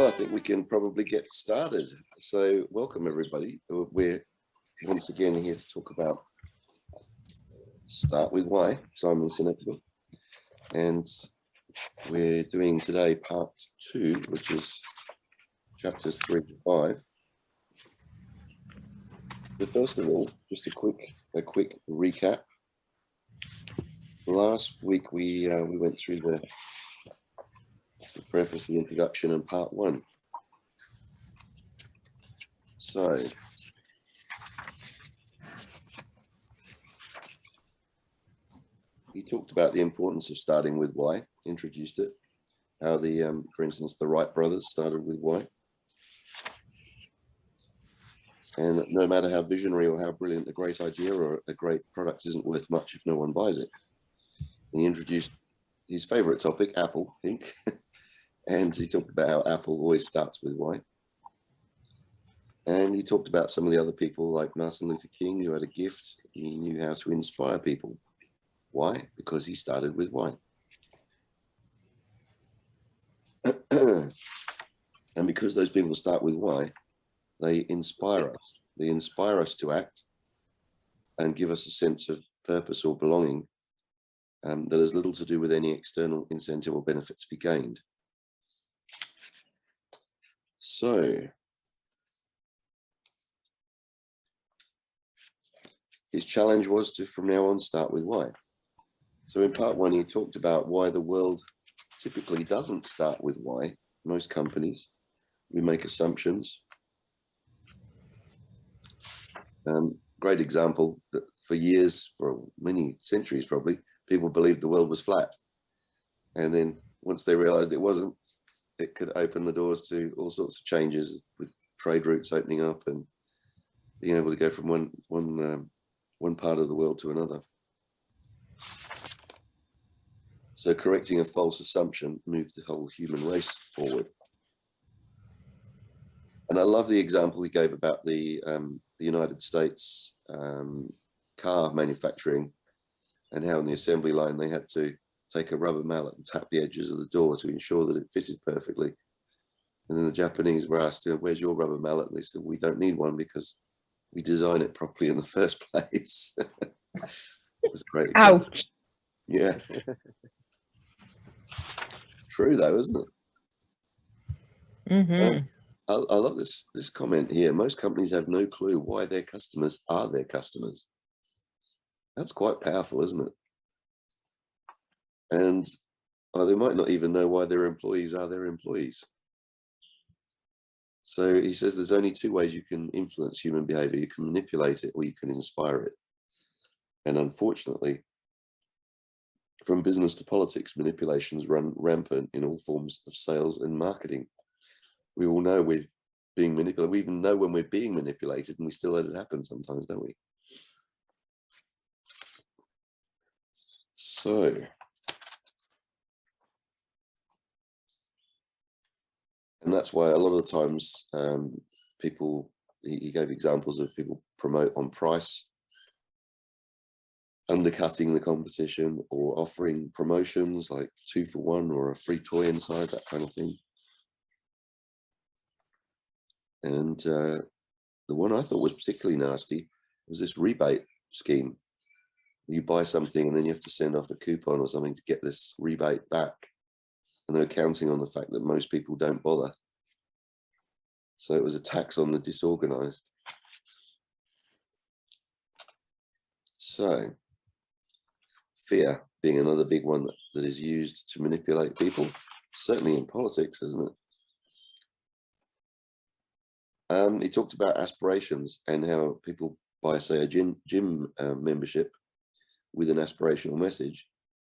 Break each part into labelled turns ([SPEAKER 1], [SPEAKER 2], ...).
[SPEAKER 1] Well, I think we can probably get started. So welcome everybody. We're once again here to talk about Start With Why, Simon Sinek. And we're doing today part 2, which is chapters 3 to 5. But first of all, just a quick recap. Last week we went through the preface, the introduction, and part 1. So he talked about the importance of starting with why, introduced it, how the, for instance, the Wright brothers started with why. And no matter how visionary or how brilliant a great idea or a great product isn't worth much if no one buys it. And he introduced his favorite topic, Apple, I think. And he talked about how Apple always starts with why. And he talked about some of the other people like Martin Luther King, who had a gift. He knew how to inspire people. Why? Because he started with why. And because those people start with why, they inspire us. They inspire us to act and give us a sense of purpose or belonging that has little to do with any external incentive or benefit to be gained. So his challenge was to, from now on, start with why. So in part 1, he talked about why the world typically doesn't start with why. Most companies, we make assumptions. Great example that for years, for many centuries probably, people believed the world was flat. And then once they realized it wasn't, it could open the doors to all sorts of changes with trade routes opening up and being able to go from one part of the world to another. So correcting a false assumption moved the whole human race forward. And I love the example he gave about the United States car manufacturing and how on the assembly line they had to take a rubber mallet and tap the edges of the door to ensure that it fitted perfectly. And then the Japanese were asked, where's your rubber mallet? And they said, we don't need one because we design it properly in the first place. It was great.
[SPEAKER 2] Ouch.
[SPEAKER 1] Yeah. True though, isn't it?
[SPEAKER 2] Mm-hmm.
[SPEAKER 1] I love this comment here. Most companies have no clue why their customers are their customers. That's quite powerful, isn't it? And they might not even know why their employees are their employees. So he says there's only 2 ways you can influence human behavior. You can manipulate it or you can inspire it. And unfortunately, from business to politics, manipulations run rampant in all forms of sales and marketing. We all know we're being manipulated. We even know when we're being manipulated, and we still let it happen sometimes, don't we? So and that's why a lot of the times people, he gave examples of people promote on price, undercutting the competition, or offering promotions like 2 for 1 or a free toy inside, that kind of thing. And the one I thought was particularly nasty was this rebate scheme. You buy something and then you have to send off a coupon or something to get this rebate back. And they're counting on the fact that most people don't bother. So it was a tax on the disorganized. So fear being another big one that is used to manipulate people, certainly in politics, isn't it? He talked about aspirations and how people buy, say, a gym membership with an aspirational message,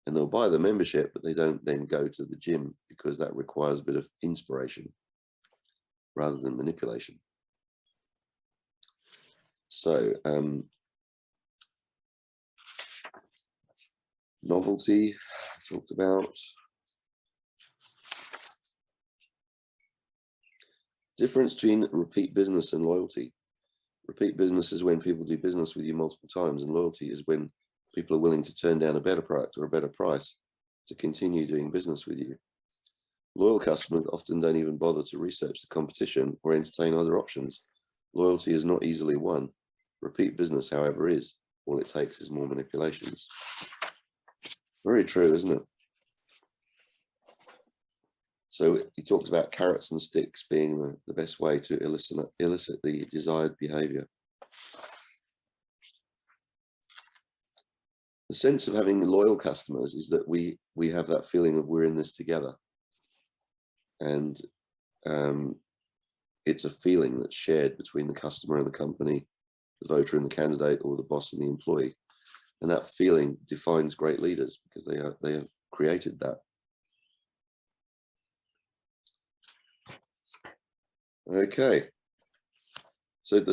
[SPEAKER 1] and they'll buy the membership, but they don't then go to the gym because that requires a bit of inspiration rather than manipulation. So novelty, talked about. Difference between repeat business and loyalty. Repeat business is when people do business with you multiple times, and loyalty is when people are willing to turn down a better product or a better price to continue doing business with you. Loyal customers often don't even bother to research the competition or entertain other options. Loyalty is not easily won. Repeat business, however, is. All it takes is more manipulations. Very true, isn't it? So he talks about carrots and sticks being the best way to elicit the desired behavior. The sense of having loyal customers is that we have that feeling of we're in this together. And it's a feeling that's shared between the customer and the company, the voter and the candidate, or the boss and the employee. And that feeling defines great leaders because they have created that. Okay. So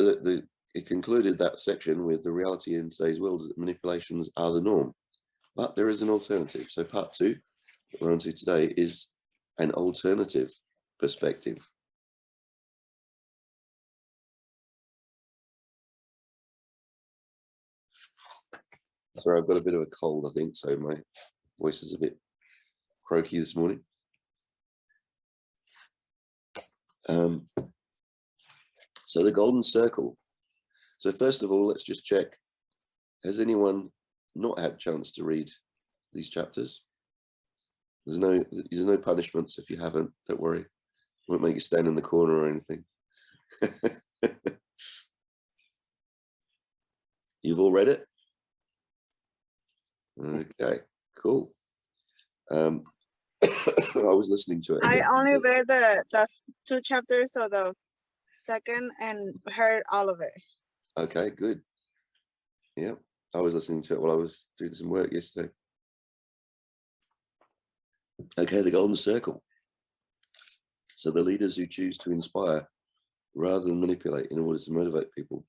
[SPEAKER 1] it concluded that section with the reality in today's world is that manipulations are the norm, but there is an alternative. So part 2 that we're on to today is an alternative perspective. Sorry, I've got a bit of a cold, I think, so my voice is a bit croaky this morning. So the golden circle. So first of all, let's just check. Has anyone not had a chance to read these chapters? There's no punishments if you haven't, don't worry. Won't make you stand in the corner or anything. You've all read it? Okay, cool. I was listening to it.
[SPEAKER 2] I only read the 2 chapters, so the second, and heard all of it.
[SPEAKER 1] Okay, good. Yeah, I was listening to it while I was doing some work yesterday. Okay, the golden circle. So the leaders who choose to inspire rather than manipulate in order to motivate people.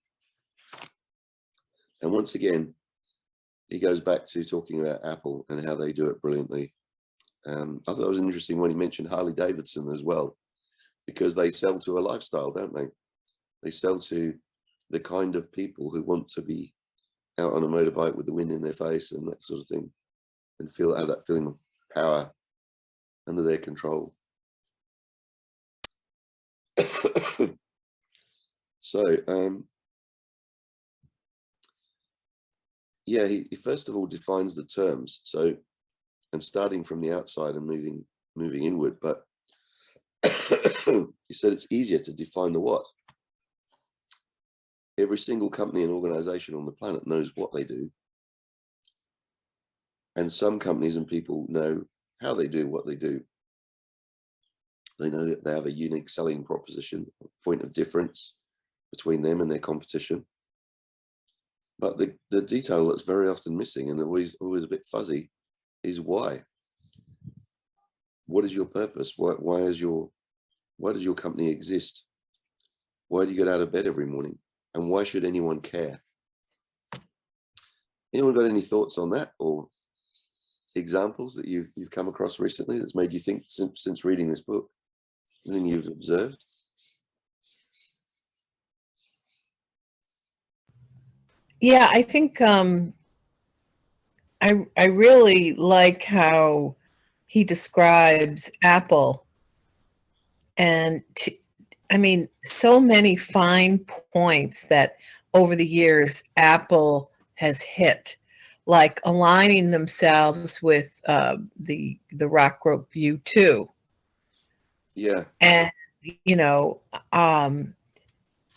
[SPEAKER 1] And once again, he goes back to talking about Apple and how they do it brilliantly. I thought it was interesting when he mentioned Harley Davidson as well, because they sell to a lifestyle, don't they? They sell to the kind of people who want to be out on a motorbike with the wind in their face and that sort of thing, and have that feeling of power under their control. So, yeah, he first of all defines the terms. So, and starting from the outside and moving inward, but he said it's easier to define the what. Every single company and organization on the planet knows what they do. And some companies and people know how they do what they do. They know that they have a unique selling proposition, point of difference between them and their competition. But the detail that's very often missing and always a bit fuzzy is why. What is your purpose? Why does your company exist? Why do you get out of bed every morning? And why should anyone care? Anyone got any thoughts on that, or examples that you've come across recently that's made you think since reading this book? Anything you've observed?
[SPEAKER 3] Yeah, I think I really like how he describes Apple, and I mean, so many fine points that over the years Apple has hit, like aligning themselves with the rock group U2.
[SPEAKER 1] Yeah.
[SPEAKER 3] And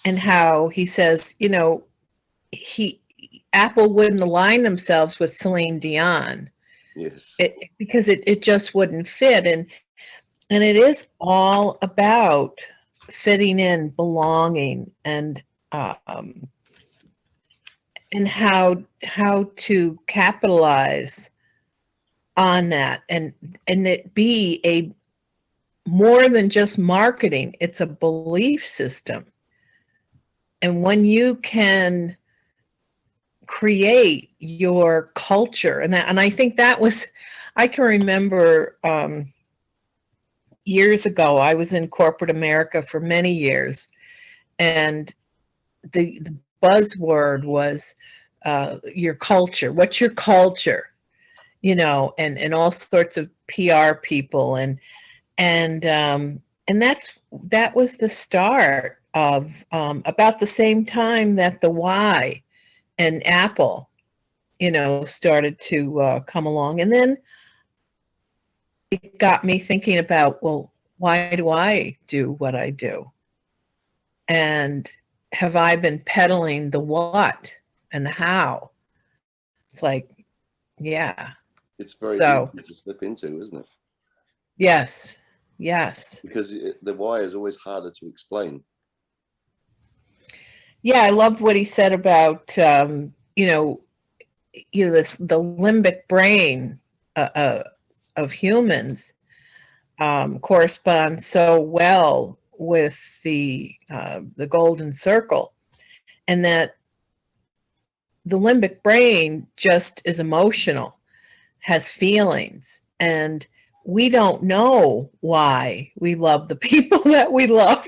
[SPEAKER 3] and how he says, Apple wouldn't align themselves with Celine Dion.
[SPEAKER 1] Yes.
[SPEAKER 3] Because it just wouldn't fit. And it is all about fitting in, belonging, and how to capitalize on that, and it be a more than just marketing. It's a belief system. And when you can create your culture, and I think that was, I can remember years ago, I was in corporate America for many years, and the buzzword was your culture. What's your culture? And all sorts of PR people, and And that was the start of about the same time that the Y and Apple, started to come along. And then it got me thinking about, well, why do I do what I do? And have I been peddling the what and the how? It's like, yeah.
[SPEAKER 1] It's very
[SPEAKER 3] So
[SPEAKER 1] easy to slip into, isn't it?
[SPEAKER 3] yes,
[SPEAKER 1] Because the why is always harder to explain.
[SPEAKER 3] yeah. I loved what he said about the limbic brain of humans corresponds so well with the golden circle, and that the limbic brain just is emotional, has feelings, and we don't know why we love the people that we love.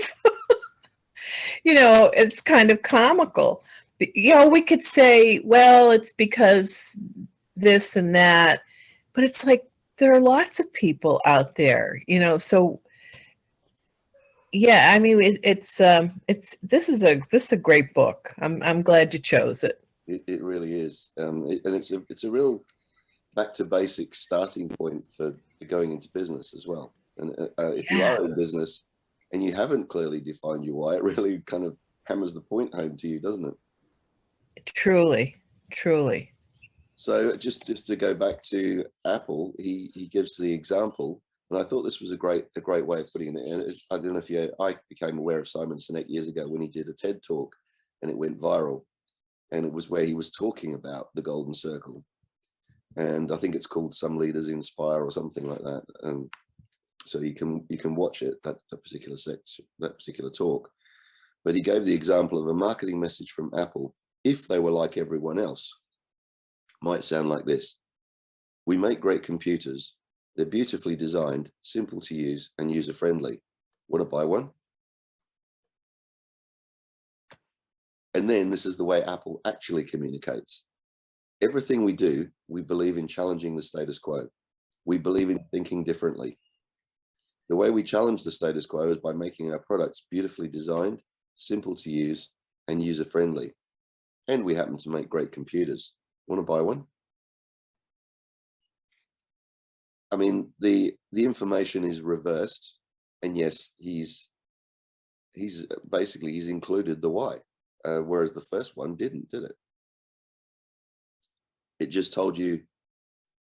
[SPEAKER 3] It's kind of comical. We could say, well, it's because this and that, but it's like there are lots of people out there, so yeah, I mean, this is a great book. I'm glad you chose it.
[SPEAKER 1] It really is, and it's a real back to basics starting point for going into business as well. And if you are in business and you haven't clearly defined your why, it really kind of hammers the point home to you, doesn't it?
[SPEAKER 3] Truly.
[SPEAKER 1] So just to go back to Apple, he gives the example, and I thought this was a great way of putting it. And I don't know if I became aware of Simon Sinek years ago when he did a TED talk, and it went viral, and it was where he was talking about the golden circle, and I think it's called Some Leaders Inspire or something like that. And so you can watch it, that particular section, that particular talk. But he gave the example of a marketing message from Apple, if they were like everyone else, might sound like this: we make great computers. They're beautifully designed, simple to use, and user-friendly. Want to buy one? And then this is the way Apple actually communicates. Everything we do, we believe in challenging the status quo. We believe in thinking differently. The way we challenge the status quo is by making our products beautifully designed, simple to use, and user-friendly. And we happen to make great computers. Want to buy one? I mean, the information is reversed, and yes, he's included the why, whereas the first one didn't, did it? It just told you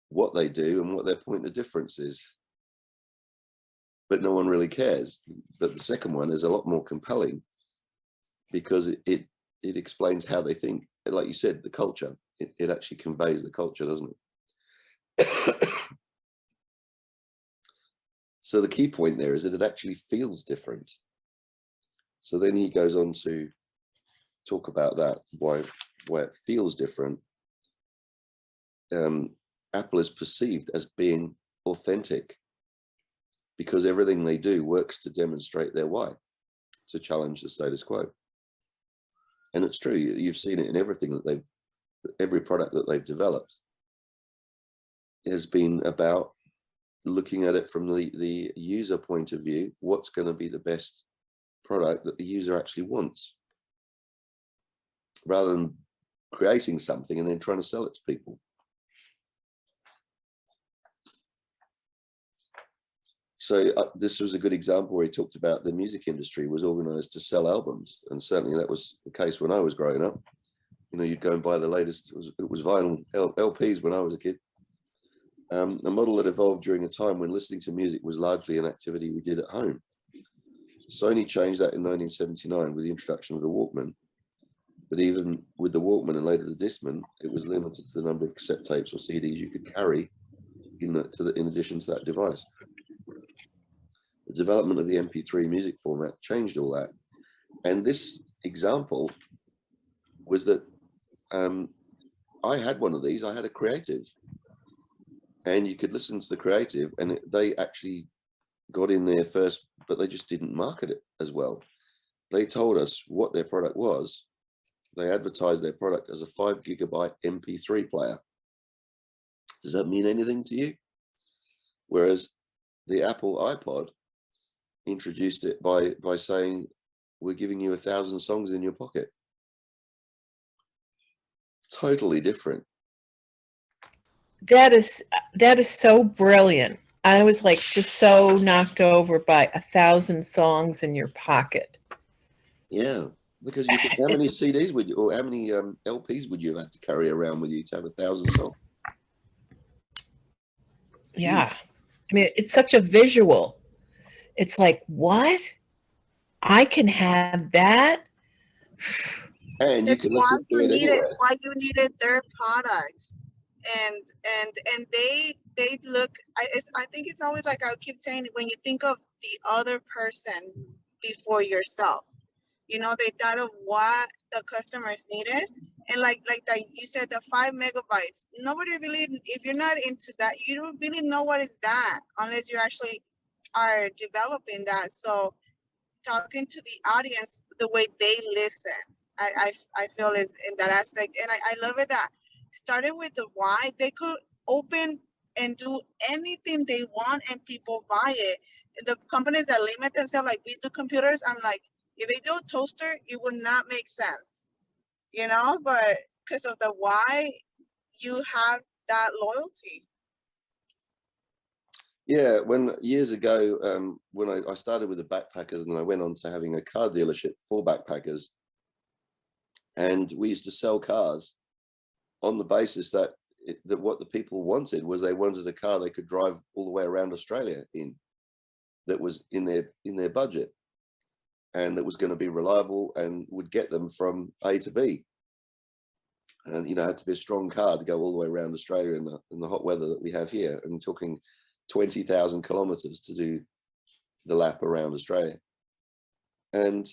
[SPEAKER 1] what they do and what their point of difference is, but no one really cares. But the second one is a lot more compelling because it explains how they think. Like you said, the culture. It actually conveys the culture, doesn't it? So the key point there is that it actually feels different. So then he goes on to talk about that, why it feels different. Apple is perceived as being authentic because everything they do works to demonstrate their why, to challenge the status quo. And it's true, you've seen it in everything that every product that they've developed has been about looking at it from the user point of view. What's going to be the best product that the user actually wants, rather than creating something and then trying to sell it to people. So this was a good example where he talked about the music industry was organized to sell albums, and certainly that was the case when I was growing up. You'd go and buy the latest, it was vinyl LPs when I was a kid. A model that evolved during a time when listening to music was largely an activity we did at home. Sony changed that in 1979 with the introduction of the Walkman. But even with the Walkman and later the Discman, it was limited to the number of cassette tapes or CDs you could carry in addition to that device. The development of the MP3 music format changed all that. And this example was that I had one of these. I had a Creative, and you could listen to the Creative, and they actually got in there first, but they just didn't market it as well. They told us what their product was. They advertised their product as a 5 gigabyte MP3 player. Does that mean anything to you? Whereas the Apple iPod introduced it by saying, we're giving you 1,000 songs in your pocket. Totally different.
[SPEAKER 3] That is so brilliant. I was like just so knocked over by 1,000 songs in your pocket.
[SPEAKER 1] Yeah, because you think, how many CDs would you, or how many LPs would you have had to carry around with you to have 1,000 songs?
[SPEAKER 3] Yeah. I mean, it's such a visual. It's like, what? I can have that?
[SPEAKER 1] And you
[SPEAKER 2] It's
[SPEAKER 1] can
[SPEAKER 2] why
[SPEAKER 1] listen to
[SPEAKER 2] you
[SPEAKER 1] it
[SPEAKER 2] needed
[SPEAKER 1] anywhere.
[SPEAKER 2] why you needed their products, and they look. I think it's always like I keep saying, when you think of the other person before yourself, you know, they thought of what the customers needed, and like that you said, the 5 megabytes. Nobody really, if you're not into that, you don't really know what is that unless you actually are developing that. So talking to the audience the way they listen, I feel is in that aspect. And I love it that starting with the why, they could open and do anything they want and people buy it. The companies that limit themselves, like we do computers, I'm like, if they do a toaster, it would not make sense, you know, but because of the why, you have that loyalty.
[SPEAKER 1] Yeah, when years ago, when I started with the backpackers, and I went on to having a car dealership for backpackers, and we used to sell cars on the basis that that what the people wanted was, they wanted a car they could drive all the way around Australia in, that was in their budget, and that was going to be reliable and would get them from A to B. And you know, it had to be a strong car to go all the way around Australia in the hot weather that we have here. And talking 20,000 kilometers to do the lap around Australia. And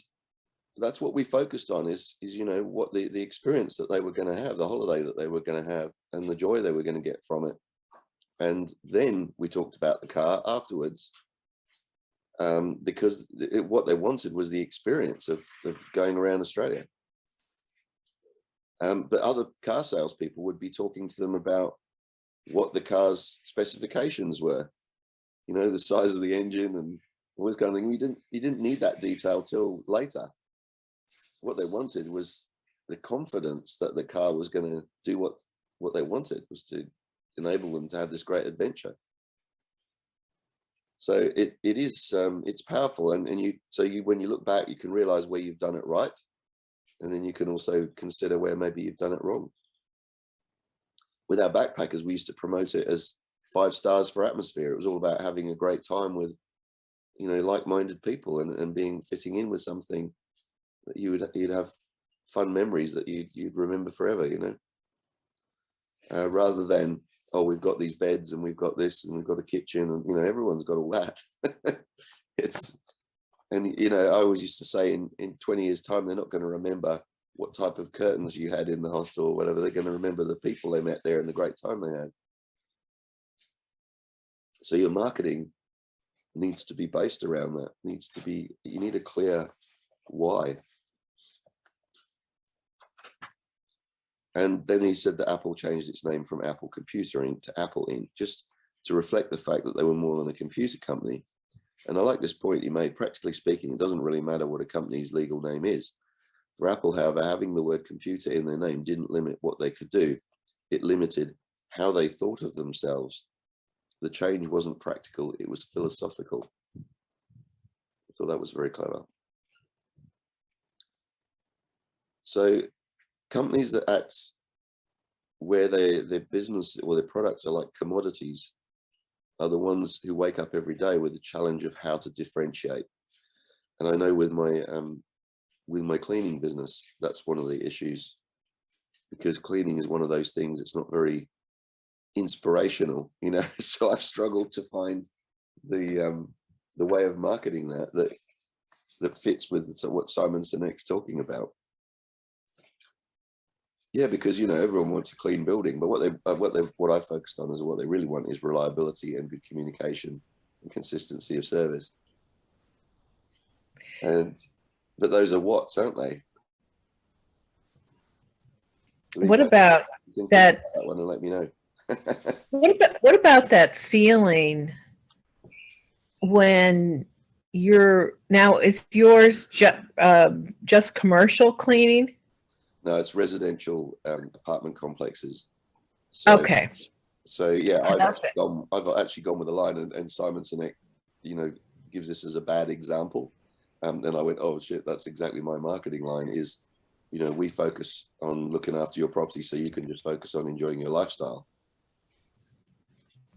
[SPEAKER 1] that's what we focused on, is you know, what the experience that they were going to have, the holiday that they were going to have, and the joy they were going to get from it. And then we talked about the car afterwards, because what they wanted was the experience of going around Australia. But other car salespeople would be talking to them about what the car's specifications were, you know, the size of the engine and all this kind of thing. You didn't need that detail till later. What they wanted was the confidence that the car was going to do what they wanted, was to enable them to have this great adventure. So it is it's powerful, and when you look back, you can realize where you've done it right, and then you can also consider where maybe you've done it wrong. With our backpackers, we used to promote it as 5 stars for atmosphere. It was all about having a great time with, you know, like-minded people, and fitting in with something that you'd have fun memories that you'd remember forever, you know, rather than, oh, we've got these beds and we've got this and we've got a kitchen, and you know, everyone's got all that. And you know, I always used to say, in 20 years time, they're not going to remember what type of curtains you had in the hostel or whatever. They're going to remember the people they met there and the great time they had. So your marketing needs to be based around that. You need a clear why. And then he said that Apple changed its name from Apple Computer Inc. to Apple Inc. just to reflect the fact that they were more than a computer company. And I like this point he made. Practically speaking, it doesn't really matter what a company's legal name is. For Apple, however, having the word computer in their name didn't limit what they could do. It limited how they thought of themselves. The change wasn't practical, it was philosophical. I thought that was very clever. So companies that act where their business or their products are like commodities are the ones who wake up every day with the challenge of how to differentiate. And I know with my cleaning business, that's one of the issues, because cleaning is one of those things, it's not very inspirational, you know. So I've struggled to find the way of marketing that fits with what Simon Sinek's talking about. Yeah, because you know, everyone wants a clean building, but what I focused on is what they really want is reliability and good communication and consistency of service. But those are what's, aren't they?
[SPEAKER 3] What about that?
[SPEAKER 1] That one, and let me know.
[SPEAKER 3] What about that feeling when you're now, is yours just commercial cleaning?
[SPEAKER 1] No, it's residential apartment complexes. So,
[SPEAKER 3] Okay.
[SPEAKER 1] So yeah, I've
[SPEAKER 3] Okay.
[SPEAKER 1] actually gone with a line, and Simon Sinek, gives this as a bad example. Then I went, oh shit, that's exactly my marketing line. Is, we focus on looking after your property so you can just focus on enjoying your lifestyle.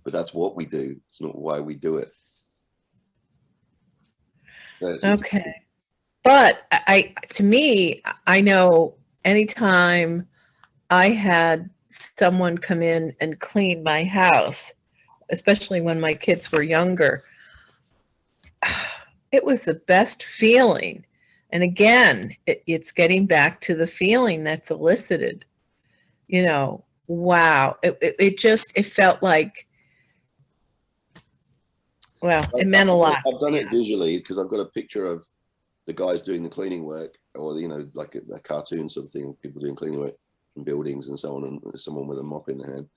[SPEAKER 1] But that's what we do. It's not why we do it.
[SPEAKER 3] Okay. But to me, I know anytime I had someone come in and clean my house, especially when my kids were younger, it was the best feeling. And again, it's getting back to the feeling that's elicited. Wow. It felt like, well, it meant a lot.
[SPEAKER 1] I've done it visually because I've got a picture of the guys doing the cleaning work, or like a cartoon sort of thing, people doing cleaning work in buildings and so on, and someone with a mop in their hand.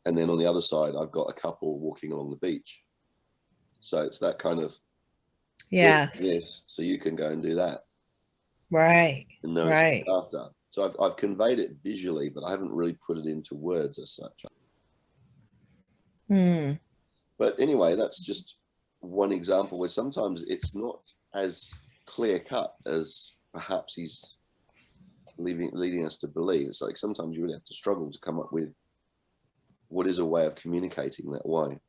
[SPEAKER 1] And then on the other side, I've got a couple walking along the beach. So it's that kind of,
[SPEAKER 3] yes.
[SPEAKER 1] So you can go and do that.
[SPEAKER 3] Right.
[SPEAKER 1] And know
[SPEAKER 3] right.
[SPEAKER 1] It's after. So I've conveyed it visually, but I haven't really put it into words as such. But anyway, that's just one example where sometimes it's not as clear cut as perhaps he's leading us to believe. It's like sometimes you really have to struggle to come up with what is a way of communicating that way.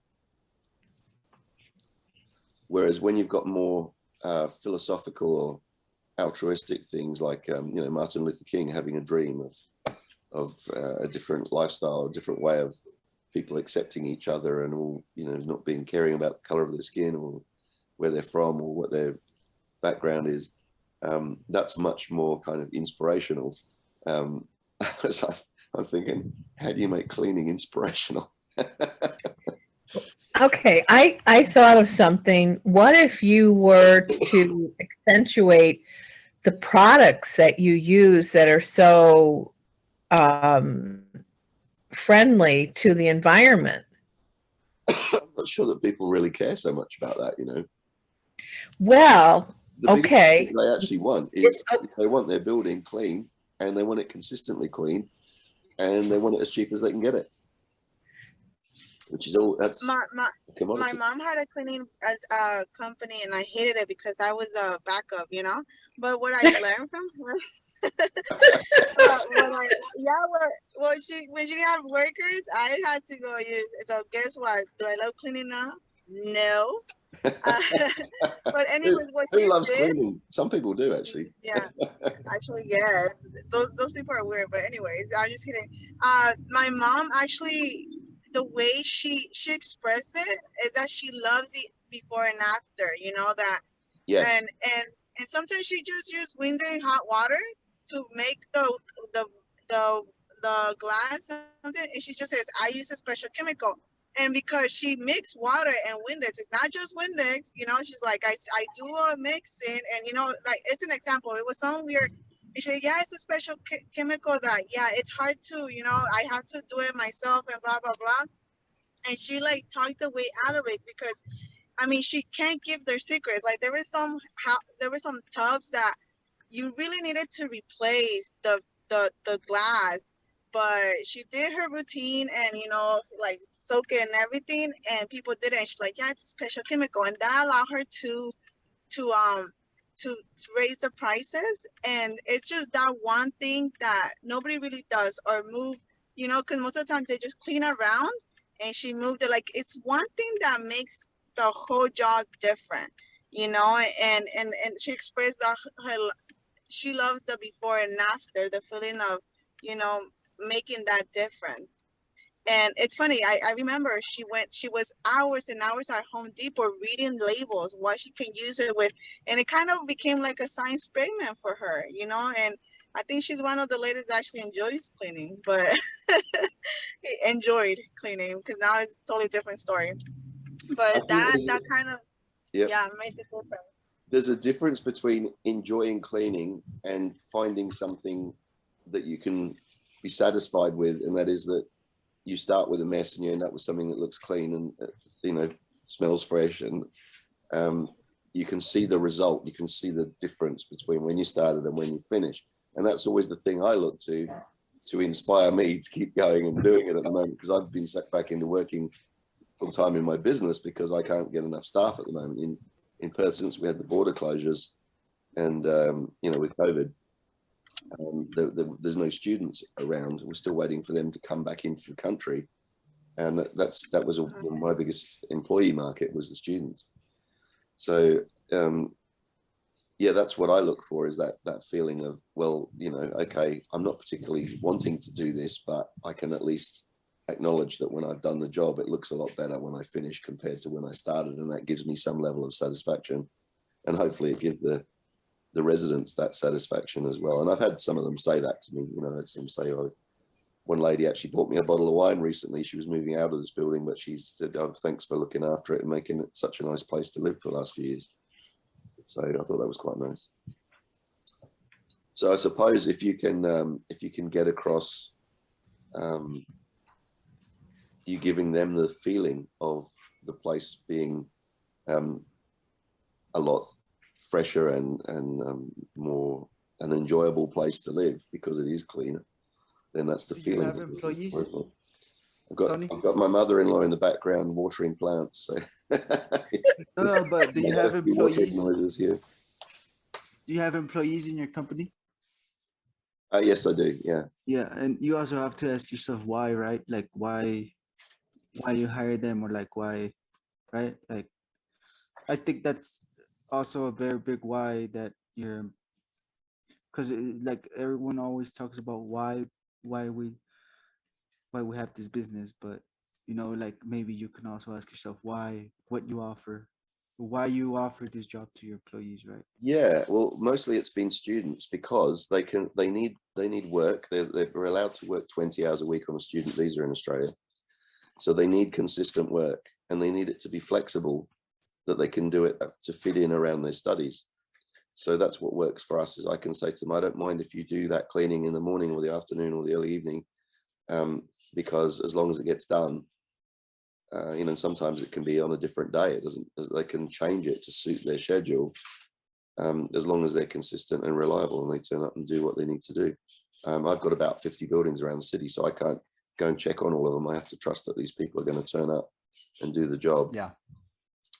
[SPEAKER 1] Whereas when you've got more philosophical or altruistic things like Martin Luther King having a dream of a different lifestyle, a different way of people accepting each other, and all, not being caring about the color of their skin or where they're from or what their background is, that's much more kind of inspirational. So I'm thinking, how do you make cleaning inspirational?
[SPEAKER 3] Okay, I thought of something. What if you were to accentuate the products that you use that are so friendly to the environment?
[SPEAKER 1] I'm not sure that people really care so much about that,
[SPEAKER 3] Well, okay.
[SPEAKER 1] Thing they actually want is they want their building clean, and they want it consistently clean, and they want it as cheap as they can get it. Which is all that's
[SPEAKER 2] my mom had a cleaning as a company, and I hated it because I was a backup, But what I learned from her, when she had workers, I had to go use. So guess what? Do I love cleaning now? No. But anyways, what she
[SPEAKER 1] loves
[SPEAKER 2] did,
[SPEAKER 1] cleaning? Some people do, actually.
[SPEAKER 2] Yeah, actually, yeah. Those people are weird. But anyways, I'm just kidding. My mom actually, the way she expressed it is that she loves it before and after. That.
[SPEAKER 1] Yes.
[SPEAKER 2] And sometimes she just uses window hot water to make the glass something, and she just says, I use a special chemical. And because she mixed water and Windex, it's not just Windex, she's like, I do a mixing, and like, it's an example. It was so weird. And she said, yeah, it's a special chemical that, yeah, it's hard to, I have to do it myself and blah, blah, blah. And she like talked the way out of it because, I mean, she can't give their secrets. Like there were some tubs that you really needed to replace the glass, but she did her routine and like soak it and everything, and people did it. And she's like, yeah, it's a special chemical, and that allowed her to raise the prices. And it's just that one thing that nobody really does or move, because most of the time they just clean around, and she moved it. Like it's one thing that makes the whole job different, and she expressed that she loves the before and after, the feeling of, making that difference. And it's funny, I remember she was hours and hours at Home Depot reading labels, what she can use it with. And it kind of became like a science experiment for her, and I think she's one of the ladies that actually enjoys cleaning, but enjoyed cleaning, because now it's a totally different story. But that kind of, yeah, made the difference.
[SPEAKER 1] There's a difference between enjoying cleaning and finding something that you can be satisfied with, and that is that you start with a mess and you end up with something that looks clean and smells fresh, and you can see the result. You can see the difference between when you started and when you finish. And that's always the thing I look to inspire me to keep going and doing it at the moment, because I've been set back into working full time in my business because I can't get enough staff at the moment. In person, since we had the border closures and, you know, with COVID, there's no students around. We're still waiting for them to come back into the country. And that was my biggest employee market, was the students. So, yeah, that's what I look for, is that feeling of, well, you know, okay, I'm not particularly wanting to do this, but I can at least acknowledge that when I've done the job, it looks a lot better when I finish compared to when I started. And that gives me some level of satisfaction. And hopefully it gives the residents that satisfaction as well. And I've had some of them say that to me, you know, I had some say, oh, one lady actually bought me a bottle of wine recently. She was moving out of this building, but she said, oh, thanks for looking after it and making it such a nice place to live for the last few years. So I thought that was quite nice. So I suppose if you can get across, you giving them the feeling of the place being a lot fresher and more an enjoyable place to live because it is cleaner, then that's the feeling.
[SPEAKER 4] You have employees?
[SPEAKER 1] I've got my mother-in-law in the background watering plants. So.
[SPEAKER 4] No, but do you have employees?
[SPEAKER 1] Noises here.
[SPEAKER 4] Do you have employees in your company?
[SPEAKER 1] Yes, I do. Yeah.
[SPEAKER 4] Yeah, and you also have to ask yourself why, right? Like why you hire them, or like why, right? Like, I think that's also a very big why, that you're, because like everyone always talks about why we have this business, but you know, like maybe you can also ask yourself why you offer this job to your employees, right?
[SPEAKER 1] Yeah, well, mostly it's been students, because they need work. They're allowed to work 20 hours a week on a student visa in Australia, so they need consistent work, and they need it to be flexible, that they can do it to fit in around their studies. So that's what works for us, is I can say to them, I don't mind if you do that cleaning in the morning or the afternoon or the early evening, because as long as it gets done, you know, sometimes it can be on a different day. It doesn't, they can change it to suit their schedule, as long as they're consistent and reliable and they turn up and do what they need to do. I've got about 50 buildings around the city, so I can't go and check on all of them. I have to trust that these people are going to turn up and do the job.
[SPEAKER 4] Yeah.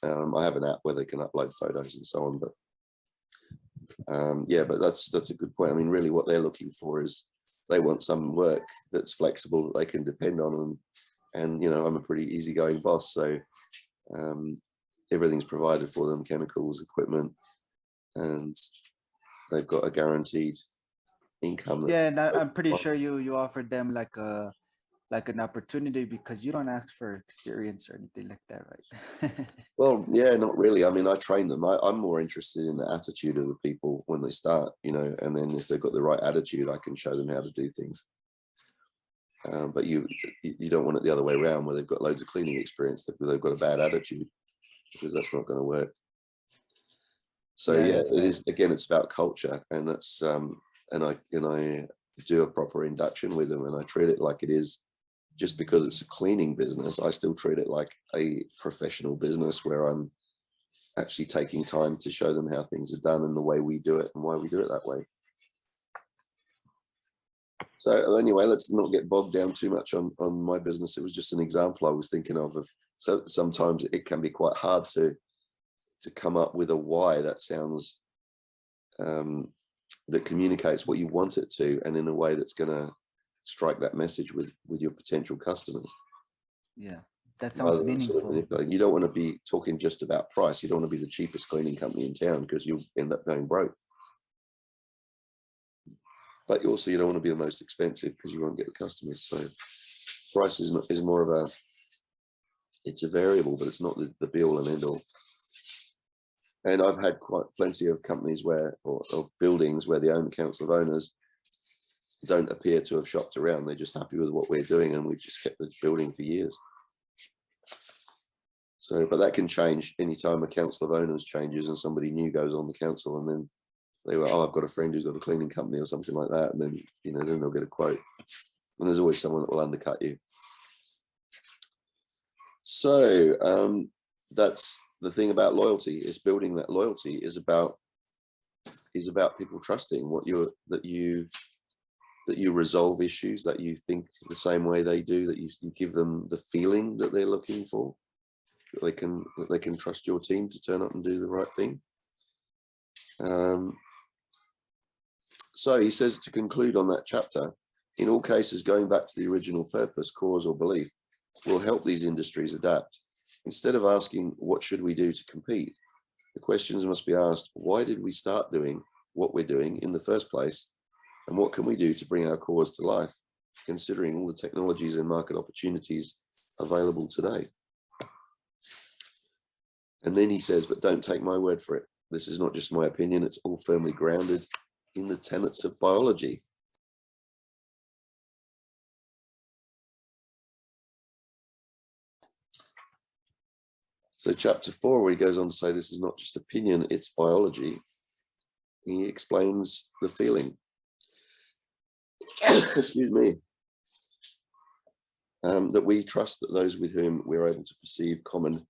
[SPEAKER 1] I have an app where they can upload photos and so on, but yeah, but that's a good point. I mean, really what they're looking for is they want some work that's flexible, that they can depend on, and you know, I'm a pretty easygoing boss, so everything's provided for them, chemicals, equipment, and they've got a guaranteed income.
[SPEAKER 4] Yeah, and I'm pretty sure you offered them like an opportunity, because you don't ask for experience or anything like that, right?
[SPEAKER 1] Well, yeah, not really. I mean, I train them. I'm more interested in the attitude of the people when they start, you know, and then if they've got the right attitude, I can show them how to do things. But you don't want it the other way around, where they've got loads of cleaning experience, they've got a bad attitude, because that's not going to work. So yeah, it is, again, it's about culture, and that's and I do a proper induction with them, and I treat it like it is. Just because it's a cleaning business, I still treat it like a professional business, where I'm actually taking time to show them how things are done and the way we do it and why we do it that way. So anyway, let's not get bogged down too much on my business. It was just an example I was thinking of. So sometimes it can be quite hard to come up with a why that sounds, that communicates what you want it to, and in a way that's going to strike that message with your potential customers.
[SPEAKER 4] Yeah, that sounds meaningful.
[SPEAKER 1] You don't want to be talking just about price. You don't want to be the cheapest cleaning company in town, because you'll end up going broke. But also, you don't want to be the most expensive, because you won't get the customers. So price is more of it's a variable, but it's not the be all and end all. And I've had quite plenty of companies or buildings where the council of owners don't appear to have shopped around. They're just happy with what we're doing, and we've just kept the building for years. So, but that can change anytime a council of owners changes and somebody new goes on the council, and then they were, oh, I've got a friend who's got a cleaning company or something like that, and then, you know, then they'll get a quote, and there's always someone that will undercut you. So that's the thing about loyalty is building that loyalty is about people trusting that you resolve issues, that you think the same way they do, that you give them the feeling that they're looking for, that they can trust your team to turn up and do the right thing. So he says, to conclude on that chapter, in all cases, going back to the original purpose, cause, or belief will help these industries adapt. Instead of asking, what should we do to compete? The questions must be asked, why did we start doing what we're doing in the first place? And what can we do to bring our cause to life, considering all the technologies and market opportunities available today? And then he says, but don't take my word for it. This is not just my opinion. It's all firmly grounded in the tenets of biology. So chapter 4, where he goes on to say this is not just opinion, it's biology. He explains the feeling. Excuse me. That we trust that those with whom we're able to perceive common,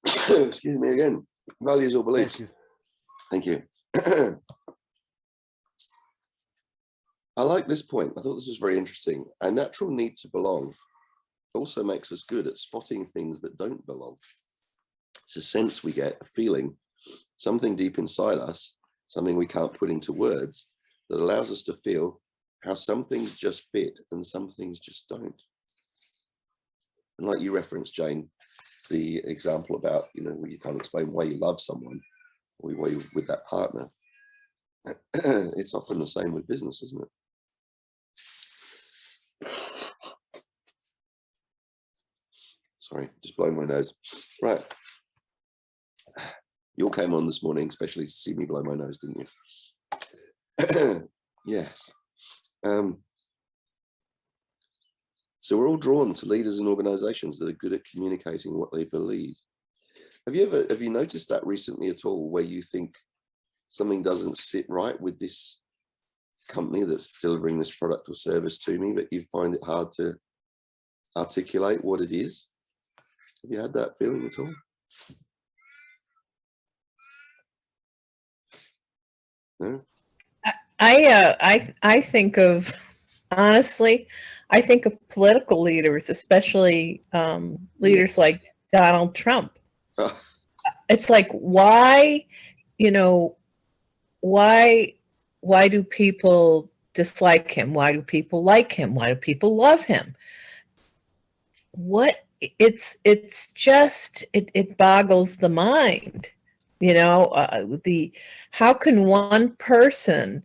[SPEAKER 1] excuse me again, values or beliefs. Thank you. I like this point. I thought this was very interesting. Our natural need to belong also makes us good at spotting things that don't belong. It's a sense we get, a feeling, something deep inside us, something we can't put into words, that allows us to feel how some things just fit and some things just don't. And like you referenced, Jane, the example about, where you can't explain why you love someone, or why you're with that partner. It's often the same with business, isn't it? Sorry, just blowing my nose. Right. You all came on this morning, especially to see me blow my nose, didn't you? Yes. So we're all drawn to leaders and organizations that are good at communicating what they believe. Have you noticed that recently at all, where you think something doesn't sit right with this company that's delivering this product or service to me, but you find it hard to articulate what it is? Have you had that feeling at all? No?
[SPEAKER 3] I think of, honestly, I think of political leaders, especially leaders like Donald Trump. It's like, why do people dislike him? Why do people like him? Why do people love him? It's just, it boggles the mind. How can one person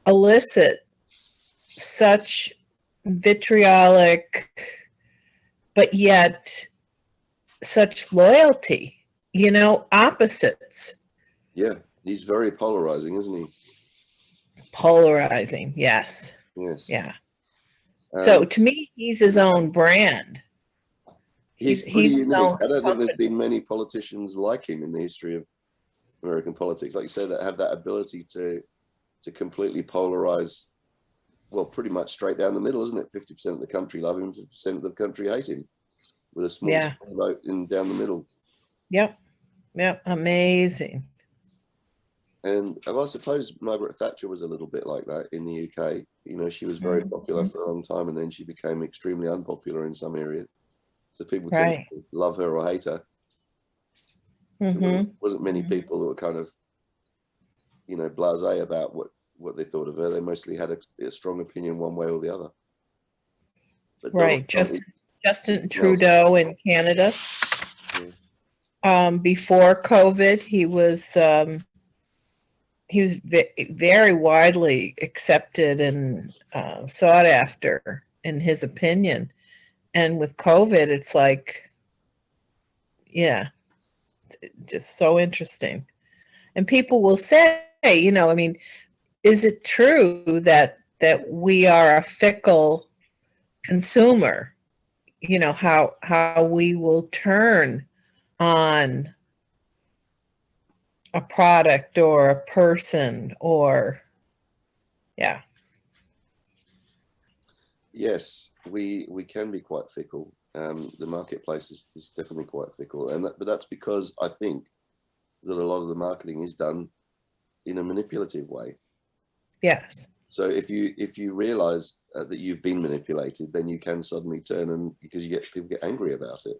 [SPEAKER 3] elicit such vitriolic, but yet such loyalty, opposites?
[SPEAKER 1] Yeah, he's very polarizing, isn't he?
[SPEAKER 3] Polarizing, yes.
[SPEAKER 1] Yes.
[SPEAKER 3] Yeah. So to me, he's his own brand.
[SPEAKER 1] He's pretty unique. I don't think
[SPEAKER 3] company.
[SPEAKER 1] there's been many politicians like him in the history of American politics, like you say, that have that ability to completely polarize, well, pretty much straight down the middle, isn't it? 50% of the country love him, 50% of the country hate him, with a small vote down the middle.
[SPEAKER 3] Yep. Amazing.
[SPEAKER 1] And I suppose Margaret Thatcher was a little bit like that in the UK. She was very popular for a long time, and then she became extremely unpopular in some areas. So people tend to love her or hate her. There wasn't many people who were kind of, blasé about what they thought of her. They mostly had a strong opinion one way or the other. But
[SPEAKER 3] right. Justin Trudeau in Canada. Before COVID, he was very widely accepted and sought after in his opinion. And with COVID, it's like, just so interesting. And people will say, is it true that we are a fickle consumer? How we will turn on a product or a person or,
[SPEAKER 1] Yes, we can be quite fickle. the marketplace is definitely quite fickle, and but that's because I think that a lot of the marketing is done in a manipulative way.
[SPEAKER 3] Yes.
[SPEAKER 1] So if you realize that you've been manipulated, then you can suddenly turn, and because people get angry about it.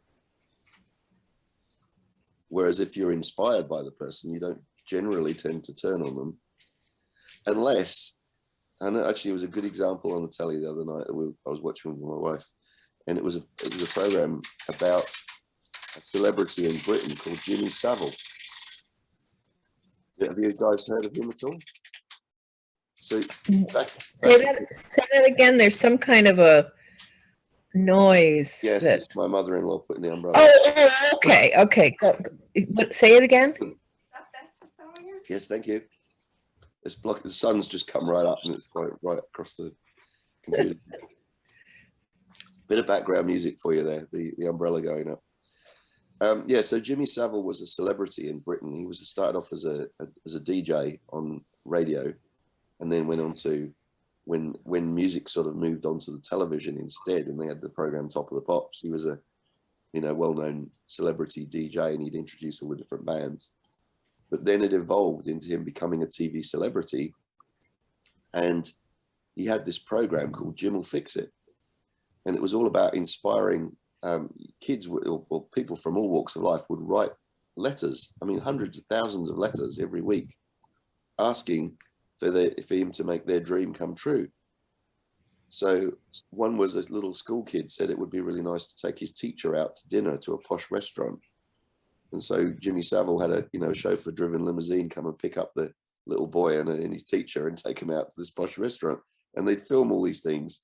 [SPEAKER 1] Whereas if you're inspired by the person, you don't generally tend to turn on them, unless, and actually it was a good example on the telly the other night that I was watching with my wife, and it was a program about a celebrity in Britain called Jimmy Savile. Have you guys heard of him at all? So
[SPEAKER 3] say that again. There's some kind of a noise.
[SPEAKER 1] Yeah,
[SPEAKER 3] that...
[SPEAKER 1] it's my mother-in-law putting the umbrella.
[SPEAKER 3] Oh, okay, okay. But say it again.
[SPEAKER 1] Yes, thank you. It's block. The sun's just come right up, and it's right across the computer. Bit of background music for you there. The umbrella going up. Yeah, so Jimmy Savile was a celebrity in Britain. He started off as a DJ on radio, and then went on to when music sort of moved onto the television instead, and they had the program Top of the Pops. He was a well-known celebrity DJ, and he'd introduce all the different bands. But then it evolved into him becoming a TV celebrity, and he had this program called Jim Will Fix It, and it was all about inspiring kids or people from all walks of life would write letters. I mean, hundreds of thousands of letters every week, asking for him to make their dream come true. So one was a little school kid said it would be really nice to take his teacher out to dinner to a posh restaurant. And so Jimmy Savile had a chauffeur-driven limousine come and pick up the little boy and his teacher and take him out to this posh restaurant. And they'd film all these things.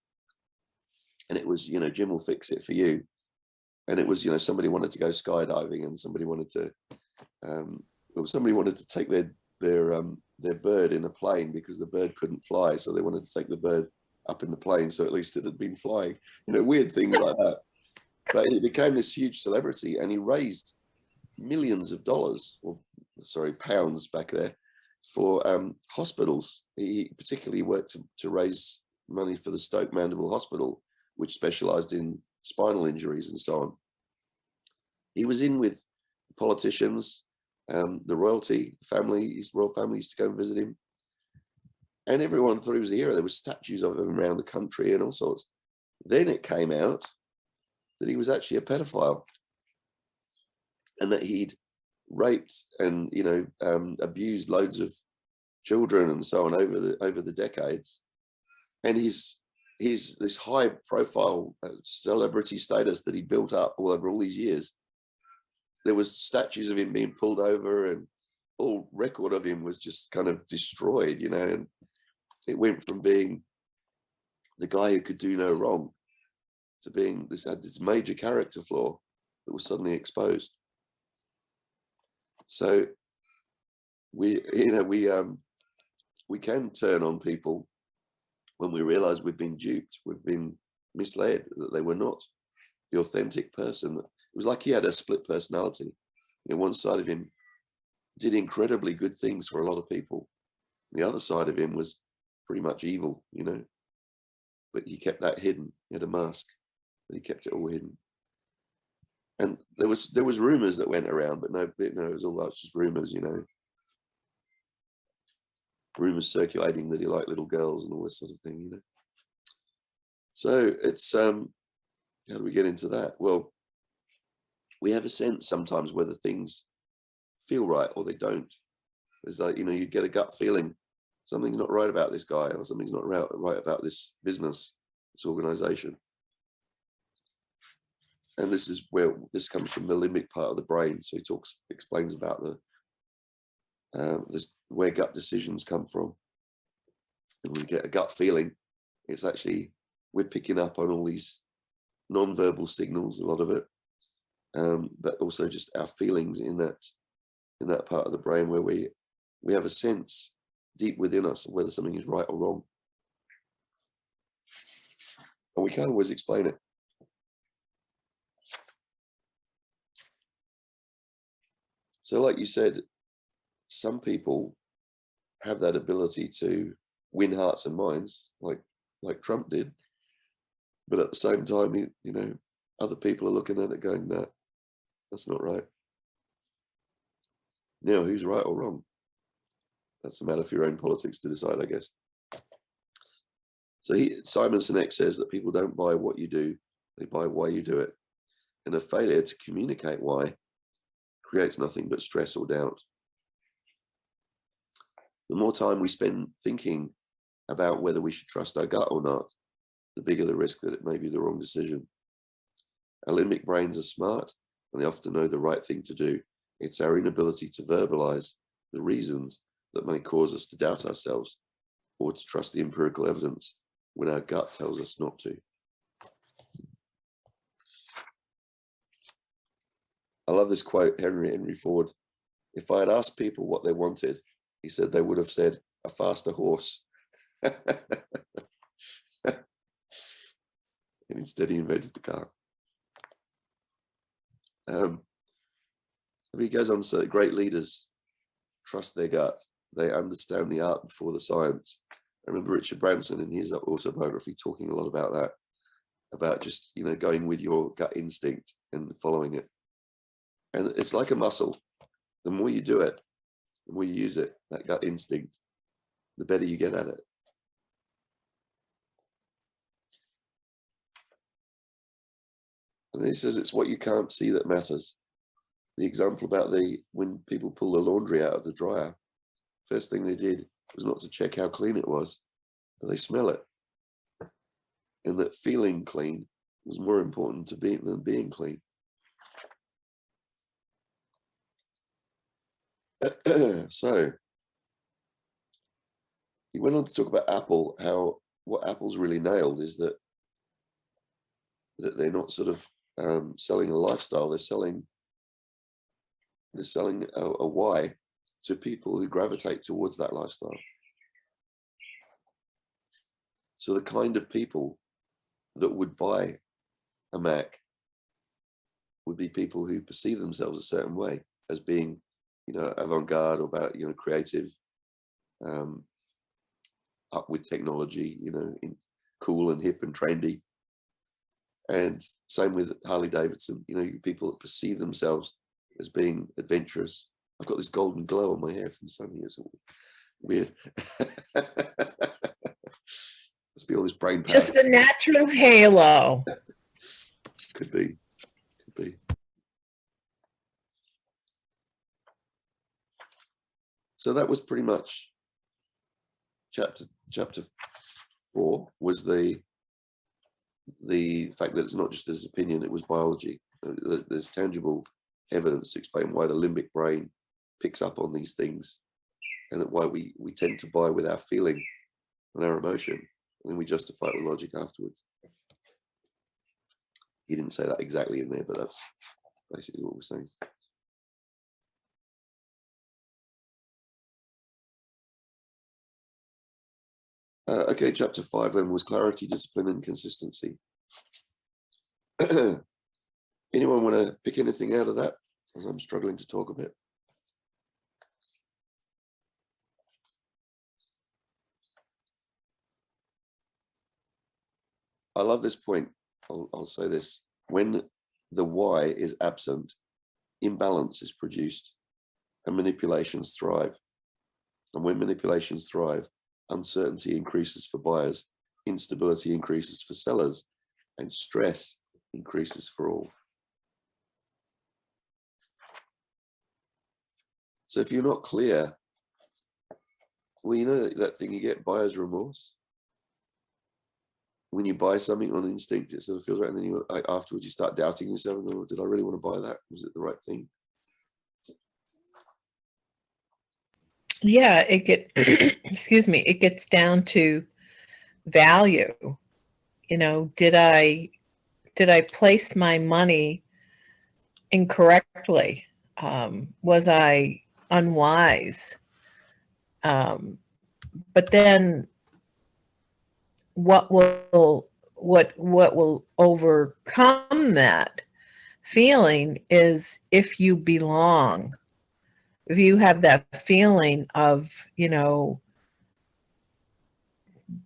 [SPEAKER 1] And it was, Jim will fix it for you. And it was, somebody wanted to go skydiving, and somebody wanted to take their bird in a plane because the bird couldn't fly. So they wanted to take the bird up in the plane, so at least it had been flying. Weird things like that. But he became this huge celebrity, and he raised millions of dollars, pounds back there, for hospitals. He particularly worked to raise money for the Stoke Mandeville Hospital, which specialized in spinal injuries and so on. He was in with politicians, the royalty family, his royal family used to go and visit him. And everyone thought he was a hero. There were statues of him around the country and all sorts. Then it came out that he was actually a pedophile, and that he'd raped and abused loads of children and so on over the decades. And he's this high profile celebrity status that he built up over all these years. There was statues of him being pulled over, and all record of him was just kind of destroyed, and it went from being the guy who could do no wrong to being this major character flaw that was suddenly exposed. So we can turn on people when we realize we've been duped, we've been misled, that they were not the authentic person. It was like he had a split personality. One side of him did incredibly good things for a lot of people. The other side of him was pretty much evil, but he kept that hidden. He had a mask, but he kept it all hidden. And there was rumors that went around, but no, it was all just rumors, rumors circulating that he liked little girls and all this sort of thing, So it's how do we get into that? Well, we have a sense sometimes whether things feel right or they don't. It's like, you get a gut feeling something's not right about this guy, or something's not right about this business, this organization. And this is where this comes from, the limbic part of the brain. So he explains about where gut decisions come from. And when we get a gut feeling, it's actually, we're picking up on all these non-verbal signals, a lot of it, but also just our feelings in that part of the brain where we have a sense deep within us of whether something is right or wrong. And we can't always explain it. So like you said, some people have that ability to win hearts and minds, like Trump did. But at the same time, other people are looking at it going, no, that's not right. Now, who's right or wrong? That's a matter for your own politics to decide, I guess. So Simon Sinek says that people don't buy what you do, they buy why you do it. And a failure to communicate why creates nothing but stress or doubt. The more time we spend thinking about whether we should trust our gut or not, the bigger the risk that it may be the wrong decision. Our limbic brains are smart and they often know the right thing to do. It's our inability to verbalize the reasons that may cause us to doubt ourselves or to trust the empirical evidence when our gut tells us not to. I love this quote, Henry Ford. If I had asked people what they wanted, he said they would have said a faster horse. And instead he invented the car. He goes on to say that great leaders trust their gut. They understand the art before the science. I remember Richard Branson in his autobiography talking a lot about that, about just, going with your gut instinct and following it. And it's like a muscle. The more you do it, the more you use it, that gut instinct, the better you get at it. And he says it's what you can't see that matters. The example about when people pull the laundry out of the dryer, first thing they did was not to check how clean it was, but they smell it. And that feeling clean was more important than being clean. So he went on to talk about Apple, how what Apple's really nailed is that they're not sort of selling a lifestyle, they're selling a why to people who gravitate towards that lifestyle. So the kind of people that would buy a Mac would be people who perceive themselves a certain way as being, avant-garde, or about, creative, up with technology, cool and hip and trendy. And same with Harley Davidson, people that perceive themselves as being adventurous. I've got this golden glow on my hair from the sun here. So weird. Must be all this brain power.
[SPEAKER 3] Just the natural halo.
[SPEAKER 1] Could be. So that was pretty much chapter 4, was the fact that it's not just his opinion, it was biology. There's tangible evidence to explain why the limbic brain picks up on these things, and that why we tend to buy with our feeling and our emotion, and then we justify it with logic afterwards. He didn't say that exactly in there, but that's basically what we're saying. Okay, chapter 5 then was clarity, discipline, and consistency. Anyone want to pick anything out of that? As I'm struggling to talk a bit. I love this point. I'll say this. When the why is absent, imbalance is produced and manipulations thrive. And when manipulations thrive, uncertainty increases for buyers, instability increases for sellers, and stress increases for all. So if you're not clear, well, that thing you get, buyer's remorse. When you buy something on instinct, it sort of feels right, and then afterwards you start doubting yourself. And go, did I really want to buy that? Was it the right thing?
[SPEAKER 3] Yeah, excuse me, it gets down to value. Did I place my money incorrectly? Was I unwise? But then what will overcome that feeling is if you belong. If you have that feeling of,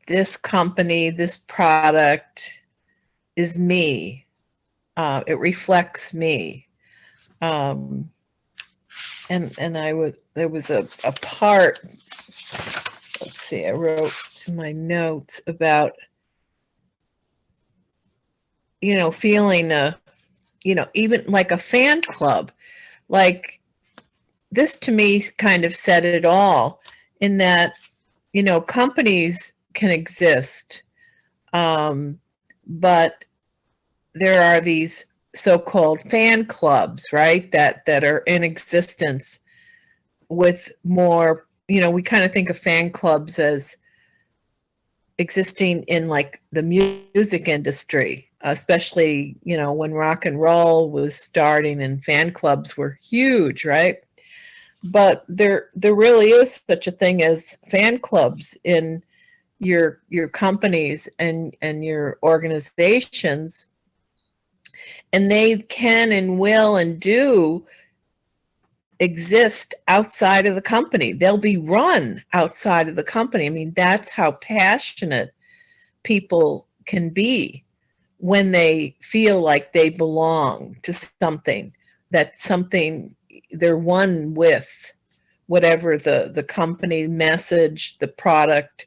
[SPEAKER 3] this company, this product is me, it reflects me. And there was a part, let's see, I wrote in my notes about, feeling even like a fan club, like this to me kind of said it all, in that, companies can exist, but there are these so-called fan clubs, right, that are in existence with more, we kind of think of fan clubs as existing in like the music industry, especially, when rock and roll was starting and fan clubs were huge, right? But there really is such a thing as fan clubs in your companies and your organizations, and they can and will and do exist outside of the company. They'll be run outside of the company. I mean, that's how passionate people can be when they feel like they belong to something, that something they're one with, whatever the company message, the product,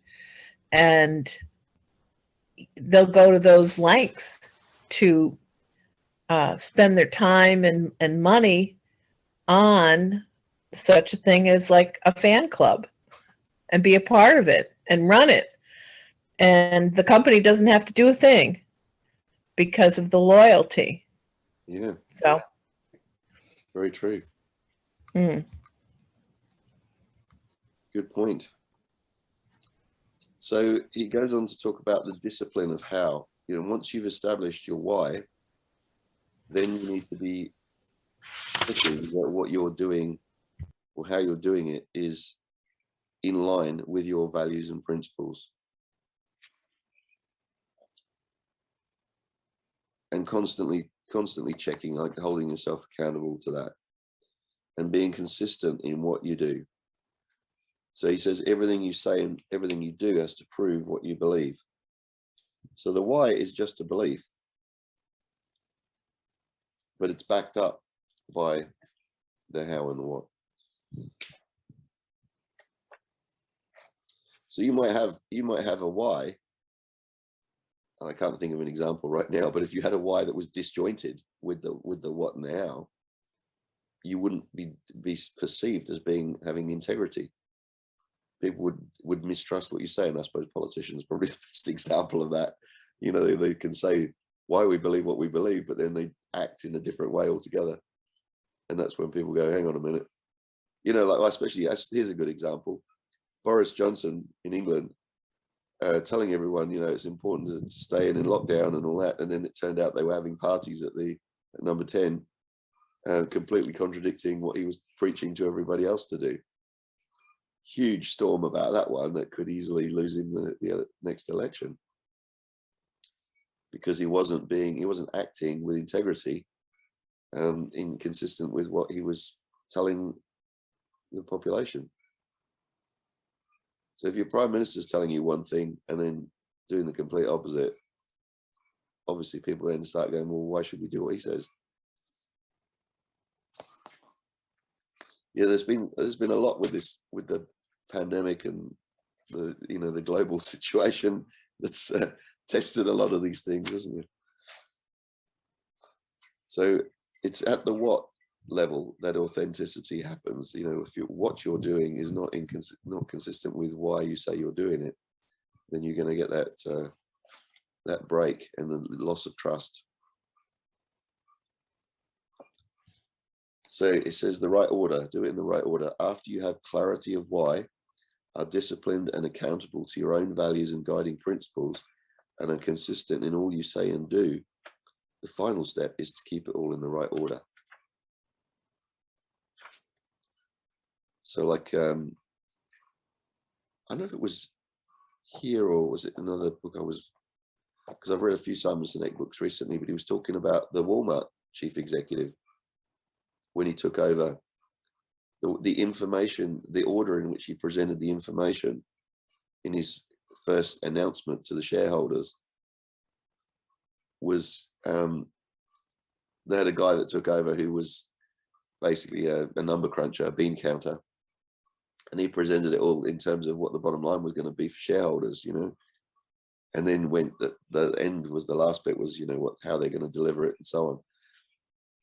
[SPEAKER 3] and they'll go to those lengths to spend their time and money on such a thing as like a fan club and be a part of it and run it. And the company doesn't have to do a thing because of the loyalty.
[SPEAKER 1] Yeah.
[SPEAKER 3] So.
[SPEAKER 1] Very true.
[SPEAKER 3] Mm.
[SPEAKER 1] Good point. So he goes on to talk about the discipline of how, once you've established your why, then you need to be thinking that what you're doing or how you're doing it is in line with your values and principles. And constantly checking, like holding yourself accountable to that and being consistent in what you do. So he says everything you say and everything you do has to prove what you believe. So the why is just a belief, but it's backed up by the how and the what. So you might have a why, and I can't think of an example right now, but if you had a why that was disjointed with the what and the how, you wouldn't be perceived as having integrity. People would mistrust what you say, and I suppose politicians are probably the best example of that. They can say why we believe what we believe, but then they act in a different way altogether, and that's when people go, hang on a minute. Like especially, here's a good example: Boris Johnson in England telling everyone, it's important to stay in lockdown and all that, and then it turned out they were having parties at number 10, completely contradicting what he was preaching to everybody else to do. Huge storm about that one that could easily lose him the next election, because he wasn't acting with integrity, inconsistent with what he was telling the population. So if your prime minister is telling you one thing and then doing the complete opposite, obviously people then start going, well, why should we do what he says? Yeah, there's been a lot with the pandemic and the global situation that's tested a lot of these things, isn't it? So it's at the what level that authenticity happens. If what you're doing is not consistent with why you say you're doing it, then you're going to get that break and the loss of trust. So it says the right order, do it in the right order. After you have clarity of why, are disciplined and accountable to your own values and guiding principles, and are consistent in all you say and do, the final step is to keep it all in the right order. So like, I don't know if it was here or was it another book because I've read a few Simon Sinek books recently, but he was talking about the Walmart chief executive when he took over, the information, the order in which he presented the information in his first announcement to the shareholders was they had a guy that took over who was basically a number cruncher, a bean counter, and he presented it all in terms of what the bottom line was going to be for shareholders, you know. And then went the end was the last bit was, you know, how they're going to deliver it and so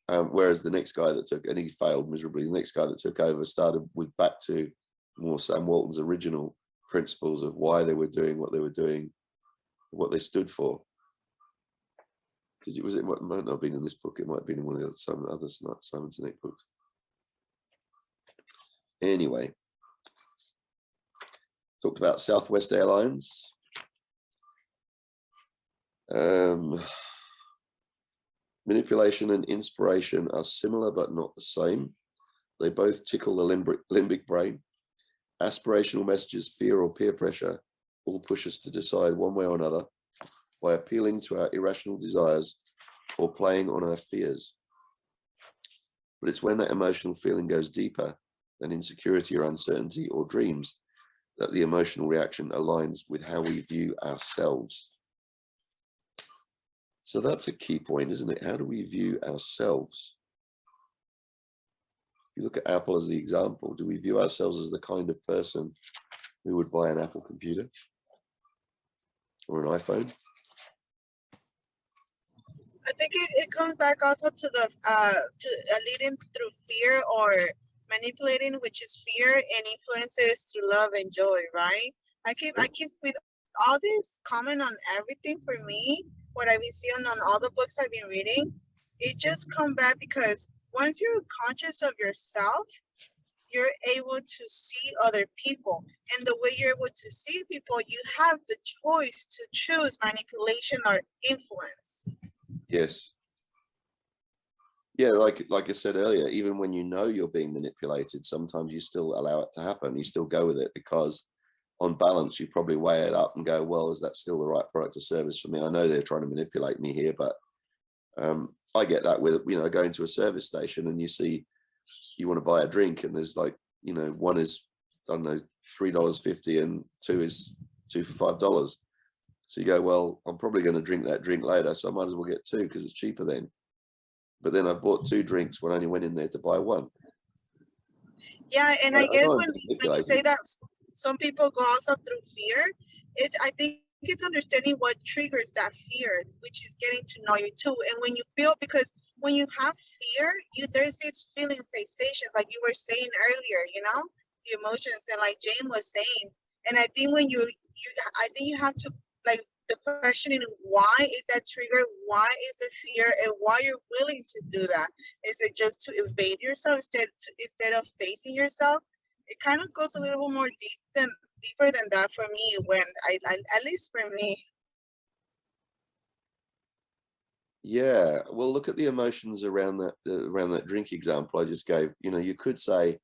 [SPEAKER 1] on. Whereas the next guy that took, and he failed miserably, the next guy that took over started with back to more Sam Walton's original principles of why they were doing what they were doing, what they stood for. Was it might not have been in this book, it might have been in one of the other Simon Sinek books. Anyway, talked about Southwest Airlines. Manipulation and inspiration are similar but not the same. They both tickle the limbic brain. Aspirational messages, fear or peer pressure all push us to decide one way or another by appealing to our irrational desires or playing on our fears. But it's when that emotional feeling goes deeper than insecurity or uncertainty or dreams that the emotional reaction aligns with how we view ourselves. So that's a key point, isn't it? How do we view ourselves? If you look at Apple as the example, do we view ourselves as the kind of person who would buy an Apple computer or an iPhone?
[SPEAKER 2] I think it comes back also to the leading through fear or manipulating, which is fear, and influences through love and joy, right? I keep with all this comment on everything. For me, what I've been seeing on all the books I've been reading, it just come back because once you're conscious of yourself, you're able to see other people, and the way you're able to see people, you have the choice to choose manipulation or influence.
[SPEAKER 1] Yes. Yeah, like I said earlier, even when you know you're being manipulated, sometimes you still allow it to happen. You still go with it because on balance, you probably weigh it up and go, well, is that still the right product or service for me? I know they're trying to manipulate me here, but I get that with, you know, going to a service station and you see you want to buy a drink and there's like, you know, one is, I don't know, $3.50 and two for $5. So you go, well, I'm probably going to drink that drink later, so I might as well get two because it's cheaper then. But then I bought two drinks when I only went in there to buy one.
[SPEAKER 2] Yeah, and I guess when you say that some people go also through fear, I think it's understanding what triggers that fear, which is getting to know you too. And when you feel, because when you have fear, there's these feeling sensations, like you were saying earlier, you know, the emotions, and like Jane was saying. And I think when I think you have to, like, the questioning, why is that trigger? Why is the fear? And why you're willing to do that? Is it just to evade yourself instead of facing yourself? It kind of goes a little more deeper than that for me, when I at least for me.
[SPEAKER 1] Yeah, well, look at the emotions around that drink example I just gave. You know, you could say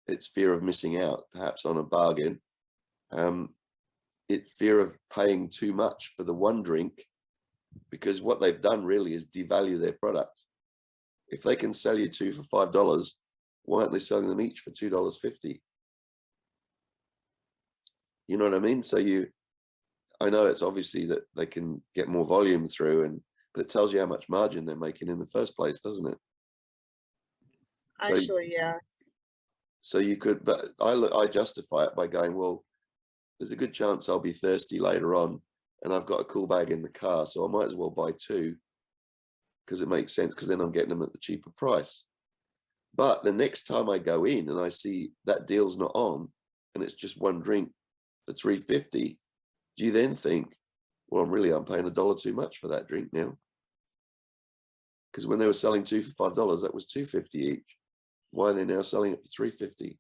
[SPEAKER 1] it's fear of missing out, perhaps on a bargain. It's fear of paying too much for the one drink, because what they've done really is devalue their product. If they can sell you two for $5, why aren't they selling them each for $2.50? You know what I mean? So I know it's obviously that they can get more volume through, but it tells you how much margin they're making in the first place, doesn't it?
[SPEAKER 2] Actually, yeah.
[SPEAKER 1] So you could, but I justify it by going, well, there's a good chance I'll be thirsty later on, and I've got a cool bag in the car, so I might as well buy two because it makes sense, because then I'm getting them at the cheaper price. But the next time I go in and I see that deal's not on and it's just one drink for $3.50, do you then think, well, I'm paying $1 too much for that drink now? Because when they were selling two for $5, that was $2.50 each. Why are they now selling it for $3.50?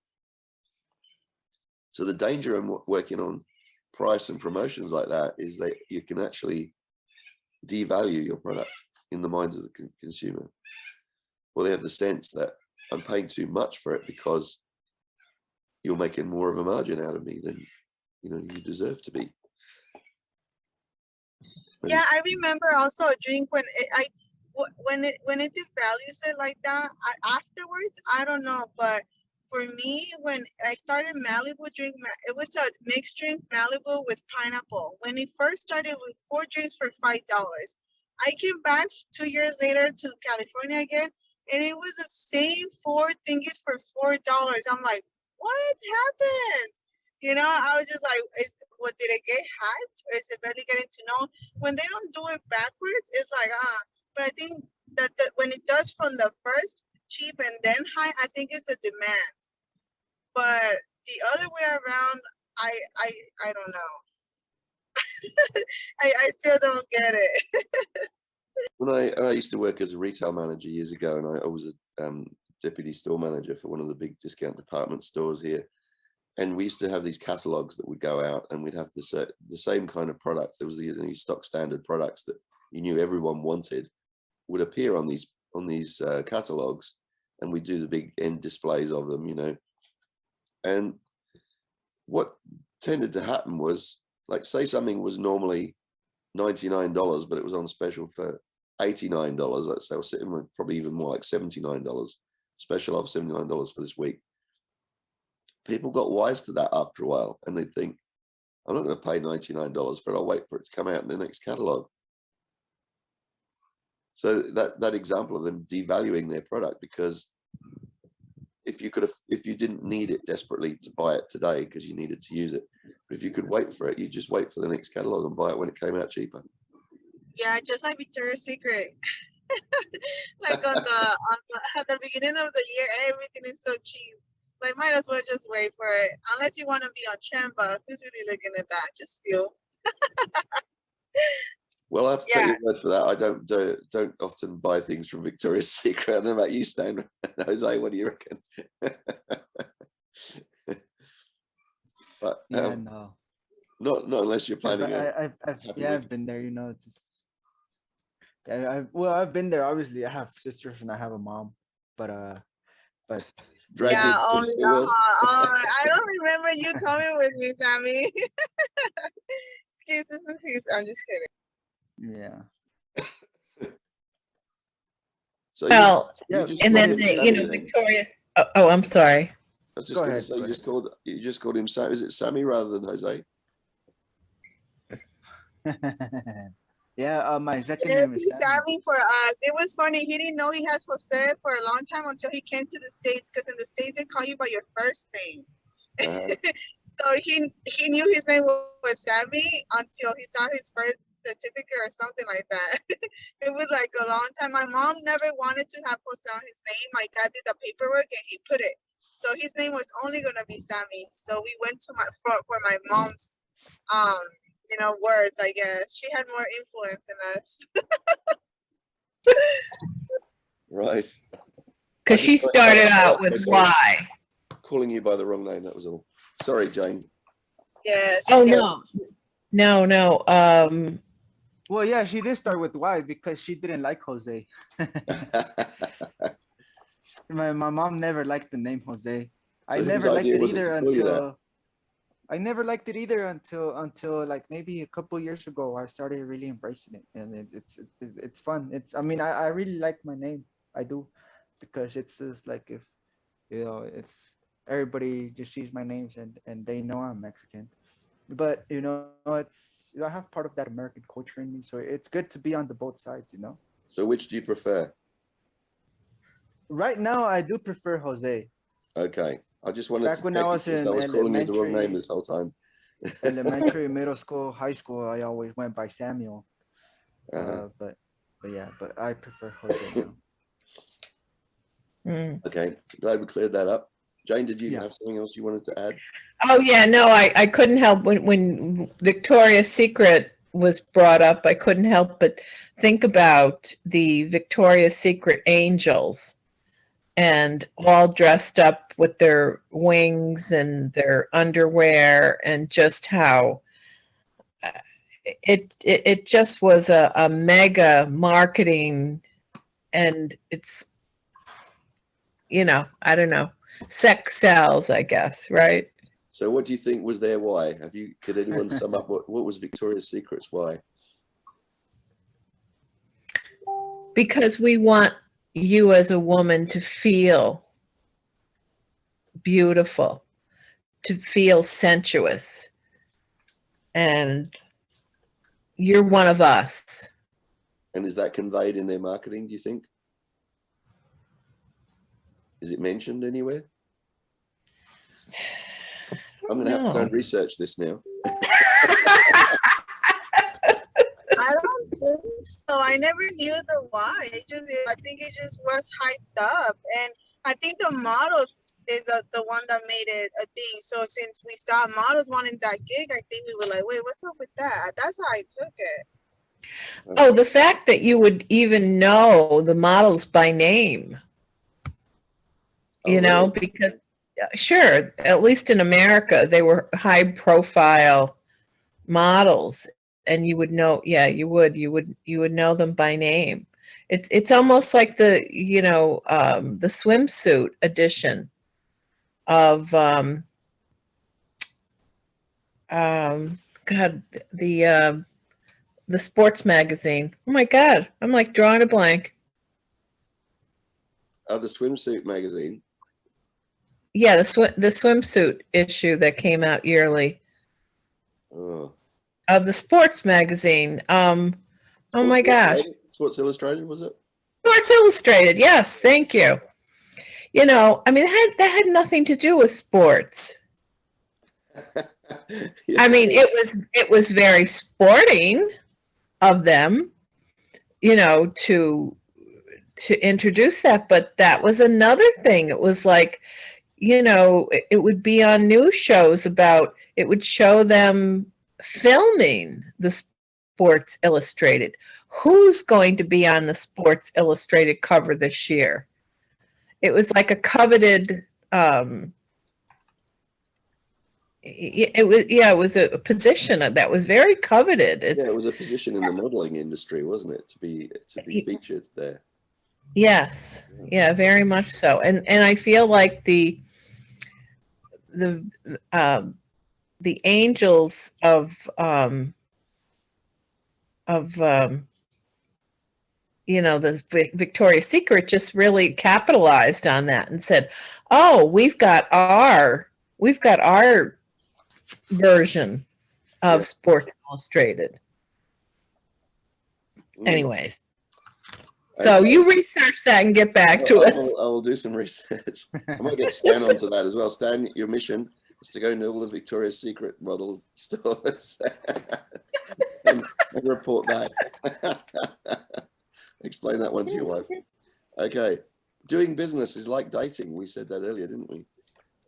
[SPEAKER 1] So the danger in working on price and promotions like that is that you can actually devalue your product in the minds of the consumer. Well, they have the sense that I'm paying too much for it because you're making more of a margin out of me than, you know, you deserve to be.
[SPEAKER 2] Yeah, I remember also a drink when it devalues it like that. Afterwards, I don't know, but for me, when I started Malibu drink, it was a mixed drink, Malibu with pineapple. When it first started with 4 drinks for $5, I came back 2 years later to California again, and it was the same four thingies for $4. I'm like, what happened? You know, I was just like, what, did it get hacked? Or is it barely getting to know? When they don't do it backwards, it's like, but I think that when it does from the first cheap and then high, I think it's a demand. But the other way around, I don't know. I still don't get it.
[SPEAKER 1] When I used to work as a retail manager years ago, and I was a deputy store manager for one of the big discount department stores here. And we used to have these catalogs that would go out, and we'd have the same kind of products. There was the stock standard products that you knew everyone wanted would appear on these catalogs, and we do the big end displays of them, you know. And what tended to happen was, like, say something was normally $99, but it was on special for $89. Let's say, we're sitting with probably even more like $79. Special of $79 for this week. People got wise to that after a while, and they'd think, I'm not going to pay $99 for it. I'll wait for it to come out in the next catalog. So that example of them devaluing their product, because if you didn't need it desperately to buy it today because you needed to use it, but if you could wait for it, you just wait for the next catalog and buy it when it came out cheaper.
[SPEAKER 2] Yeah, just like Victoria's Secret. Like at the beginning of the year, everything is so cheap. So I might as well just wait for it. Unless you want to be on trend, but who's really looking at that? Just feel.
[SPEAKER 1] Well, I have to take your word for that. I don't often buy things from Victoria's Secret. I don't know about you, Stan. Jose, what do you reckon? But
[SPEAKER 4] no.
[SPEAKER 1] Not unless you're planning.
[SPEAKER 4] I've been there. You know, I've been there. Obviously, I have sisters and I have a mom, but
[SPEAKER 2] yeah, only I don't remember you coming with me, Sammy. Excuses. I'm just kidding.
[SPEAKER 4] Yeah.
[SPEAKER 1] So
[SPEAKER 3] well,
[SPEAKER 1] you
[SPEAKER 3] and then Victoria. Oh, I'm sorry.
[SPEAKER 1] I was just going to say, you just called him Sam. Is it Sammy rather than Jose?
[SPEAKER 4] Yeah, my second name is
[SPEAKER 2] Sammy for us. It was funny. He didn't know he has Jose for a long time until he came to the States, because in the States they call you by your first name. So he knew his name was Sammy until he saw his birth certificate or something like that. It was like a long time. My mom never wanted to have Jose on his name. My dad did the paperwork and he put it. So his name was only gonna be Sammy. So we went to for my mom's words, I guess. She had more influence in us.
[SPEAKER 1] Right.
[SPEAKER 3] Because she started out with Y.
[SPEAKER 1] Calling you by the wrong name, that was all. Sorry, Jane.
[SPEAKER 2] Yes.
[SPEAKER 3] Oh, no.
[SPEAKER 4] Well, yeah, she did start with Y because she didn't like Jose. My mom never liked the name Jose. I never liked it either until like maybe a couple years ago. I started really embracing it, and it's fun. I really like my name. I do, because it's just like, if it's everybody just sees my names and they know I'm Mexican, but I have part of that American culture in me, so it's good to be on the both sides.
[SPEAKER 1] So which do you prefer?
[SPEAKER 4] Right now, I do prefer Jose.
[SPEAKER 1] Okay. I just wanted
[SPEAKER 4] Back
[SPEAKER 1] to
[SPEAKER 4] when
[SPEAKER 1] check
[SPEAKER 4] I was in
[SPEAKER 1] calling you the wrong name this whole time.
[SPEAKER 4] elementary, middle school, high school, I always went by Samuel. But I prefer Jose now.
[SPEAKER 1] Okay. Glad we cleared that up. Jane, did you have something else you wanted to add?
[SPEAKER 3] Oh, yeah, no, I couldn't help when Victoria's Secret was brought up. I couldn't help but think about the Victoria's Secret angels, and all dressed up with their wings and their underwear, and just how it just was a mega marketing, and it's, I don't know, sex sells, I guess, right?
[SPEAKER 1] So what do you think was their why? Could anyone sum up what was Victoria's Secret's why?
[SPEAKER 3] Because we want you as a woman to feel beautiful, to feel sensuous, and you're one of us.
[SPEAKER 1] And is that conveyed in their marketing, do you think? Is it mentioned anywhere? I'm going to have to go and research this now.
[SPEAKER 2] I don't think so. I never knew the why. I think it just was hyped up, and I think the models is the one that made it a thing. So since we saw models wanting that gig, I think we were like, wait, what's up with that? That's how I took it.
[SPEAKER 3] Oh, the fact that you would even know the models by name, you know,
[SPEAKER 1] really?
[SPEAKER 3] because sure, at least in America, they were high profile models, and you would know, yeah, you would know them by name. It's almost like the, you know, the swimsuit edition of God, the sports magazine. Oh my God, I'm like drawing a blank.
[SPEAKER 1] The swimsuit magazine.
[SPEAKER 3] Yeah, the swimsuit issue that came out yearly.
[SPEAKER 1] Oh.
[SPEAKER 3] Of the sports magazine. Oh my gosh.
[SPEAKER 1] Sports Illustrated, was it?
[SPEAKER 3] Sports Illustrated. Yes, thank you. You know, I mean, that had nothing to do with sports.
[SPEAKER 1] Yeah.
[SPEAKER 3] I mean, it was very sporting of them, you know, to introduce that, but that was another thing. It was like, you know, it would be on news shows about, it would show them filming the Sports Illustrated. Who's going to be on the Sports Illustrated cover this year? It was like a coveted, it was a position that was very coveted.
[SPEAKER 1] Yeah, it was a position in the modeling industry, wasn't it, to be featured there?
[SPEAKER 3] Yes, yeah, very much so. And I feel like the angels of you know, the Victoria's Secret just really capitalized on that and said, "Oh, we've got our version of Sports Illustrated." Anyways, so you research that and get back to us.
[SPEAKER 1] I will do some research. I might get Stan onto that as well. Stan, your mission is to go into all the Victoria's Secret model stores and report back. Explain that one to your wife. Okay. Doing business is like dating. We said that earlier, didn't we?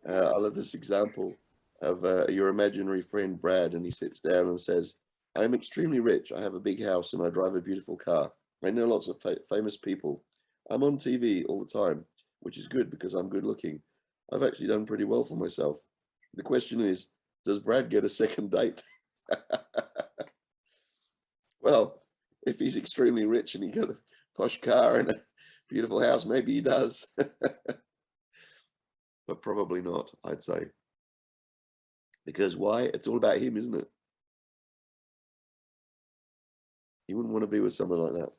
[SPEAKER 1] I love this example of your imaginary friend, Brad, and he sits down and says, "I am extremely rich. I have a big house and I drive a beautiful car. I know lots of famous people. I'm on TV all the time, which is good because I'm good looking. I've actually done pretty well for myself. The question is, does Brad get a second date?" Well, if he's extremely rich and he got a posh car and a beautiful house, maybe he does. But probably not, I'd say. Because why? It's all about him, isn't it? You wouldn't want to be with someone like that.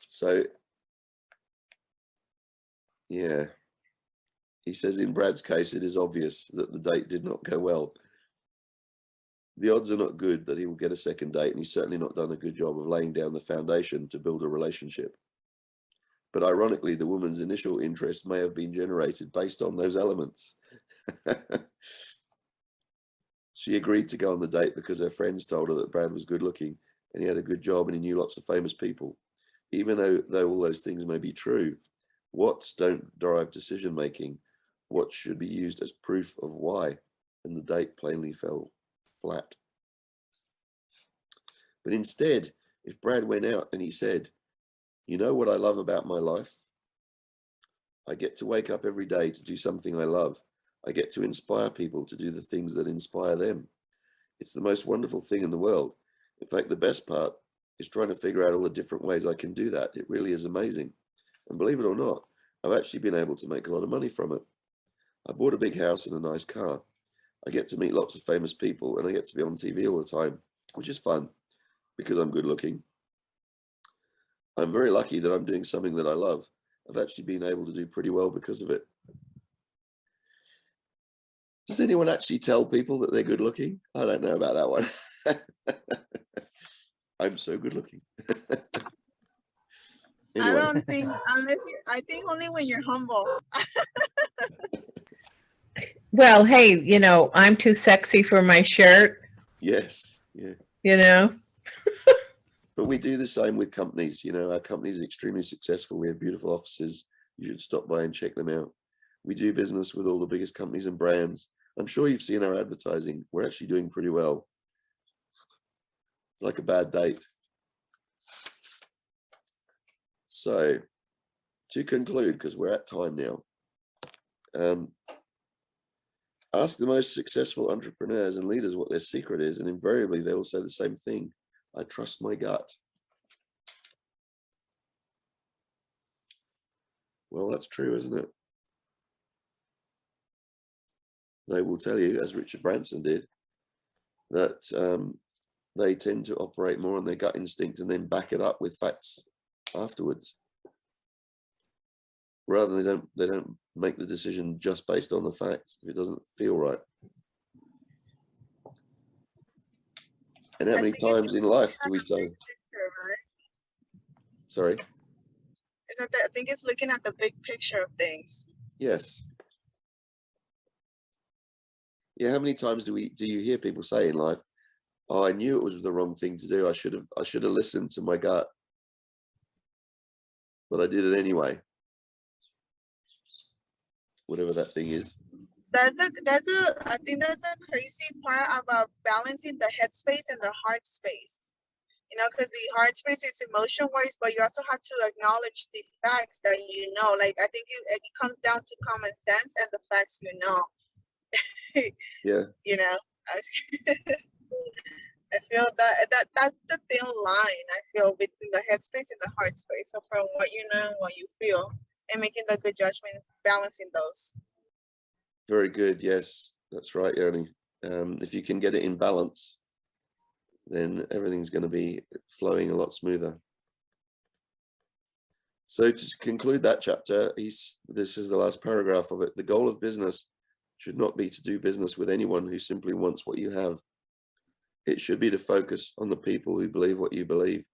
[SPEAKER 1] So, yeah. He says in Brad's case, it is obvious that the date did not go well. The odds are not good that he will get a second date, and he's certainly not done a good job of laying down the foundation to build a relationship. But ironically, the woman's initial interest may have been generated based on those elements. She agreed to go on the date because her friends told her that Brad was good looking and he had a good job and he knew lots of famous people. Even though all those things may be true, what's don't drive decision making. What should be used as proof of why, and the date plainly fell flat. But instead, if Brad went out and he said, "You know what I love about my life? I get to wake up every day to do something I love. I get to inspire people to do the things that inspire them. It's the most wonderful thing in the world. In fact, the best part is trying to figure out all the different ways I can do that. It really is amazing. And believe it or not, I've actually been able to make a lot of money from it. I bought a big house and a nice car. I get to meet lots of famous people and I get to be on TV all the time, which is fun because I'm good looking. I'm very lucky that I'm doing something that I love. I've actually been able to do pretty well because of it." Does anyone actually tell people that they're good looking? I don't know about that one. I'm so good looking.
[SPEAKER 2] I
[SPEAKER 1] Anyway,
[SPEAKER 2] don't think I think only when you're humble.
[SPEAKER 3] Well, hey, I'm too sexy for my shirt,
[SPEAKER 1] yes, yeah.
[SPEAKER 3] you know?
[SPEAKER 1] But we do the same with companies. Our company is extremely successful. We have beautiful offices. You should stop by and check them out. We do business with all the biggest companies and brands. I'm sure you've seen our advertising. We're actually doing pretty well. Like a bad date. So, to conclude, because we're at time now, ask the most successful entrepreneurs and leaders what their secret is, and invariably they will say the same thing. I trust my gut. Well, that's true, isn't it? They will tell you, as Richard Branson did, that they tend to operate more on their gut instinct and then back it up with facts afterwards. Rather than they don't make the decision just based on the facts if it doesn't feel right. And how many times in life do we say,
[SPEAKER 2] Picture, right?
[SPEAKER 1] sorry?
[SPEAKER 2] I think it's looking at the big picture of things.
[SPEAKER 1] Yes. Yeah, how many times do you hear people say in life, oh, I knew it was the wrong thing to do. I should have listened to my gut. But I did it anyway. Whatever that thing is.
[SPEAKER 2] I think that's a crazy part about balancing the headspace and the heart space. Because the heart space is emotion wise, but you also have to acknowledge the facts that you know. Like, I think it comes down to common sense and the facts you know.
[SPEAKER 1] Yeah.
[SPEAKER 2] I feel that's the thin line, I feel, between the headspace and the heart space. So from what you know and what you feel, and making the good judgment, balancing those.
[SPEAKER 1] Very good. Yes, that's right, Yoni. If you can get it in balance, then everything's going to be flowing a lot smoother. So to conclude that chapter, this is the last paragraph of it. The goal of business should not be to do business with anyone who simply wants what you have. It should be to focus on the people who believe what you believe.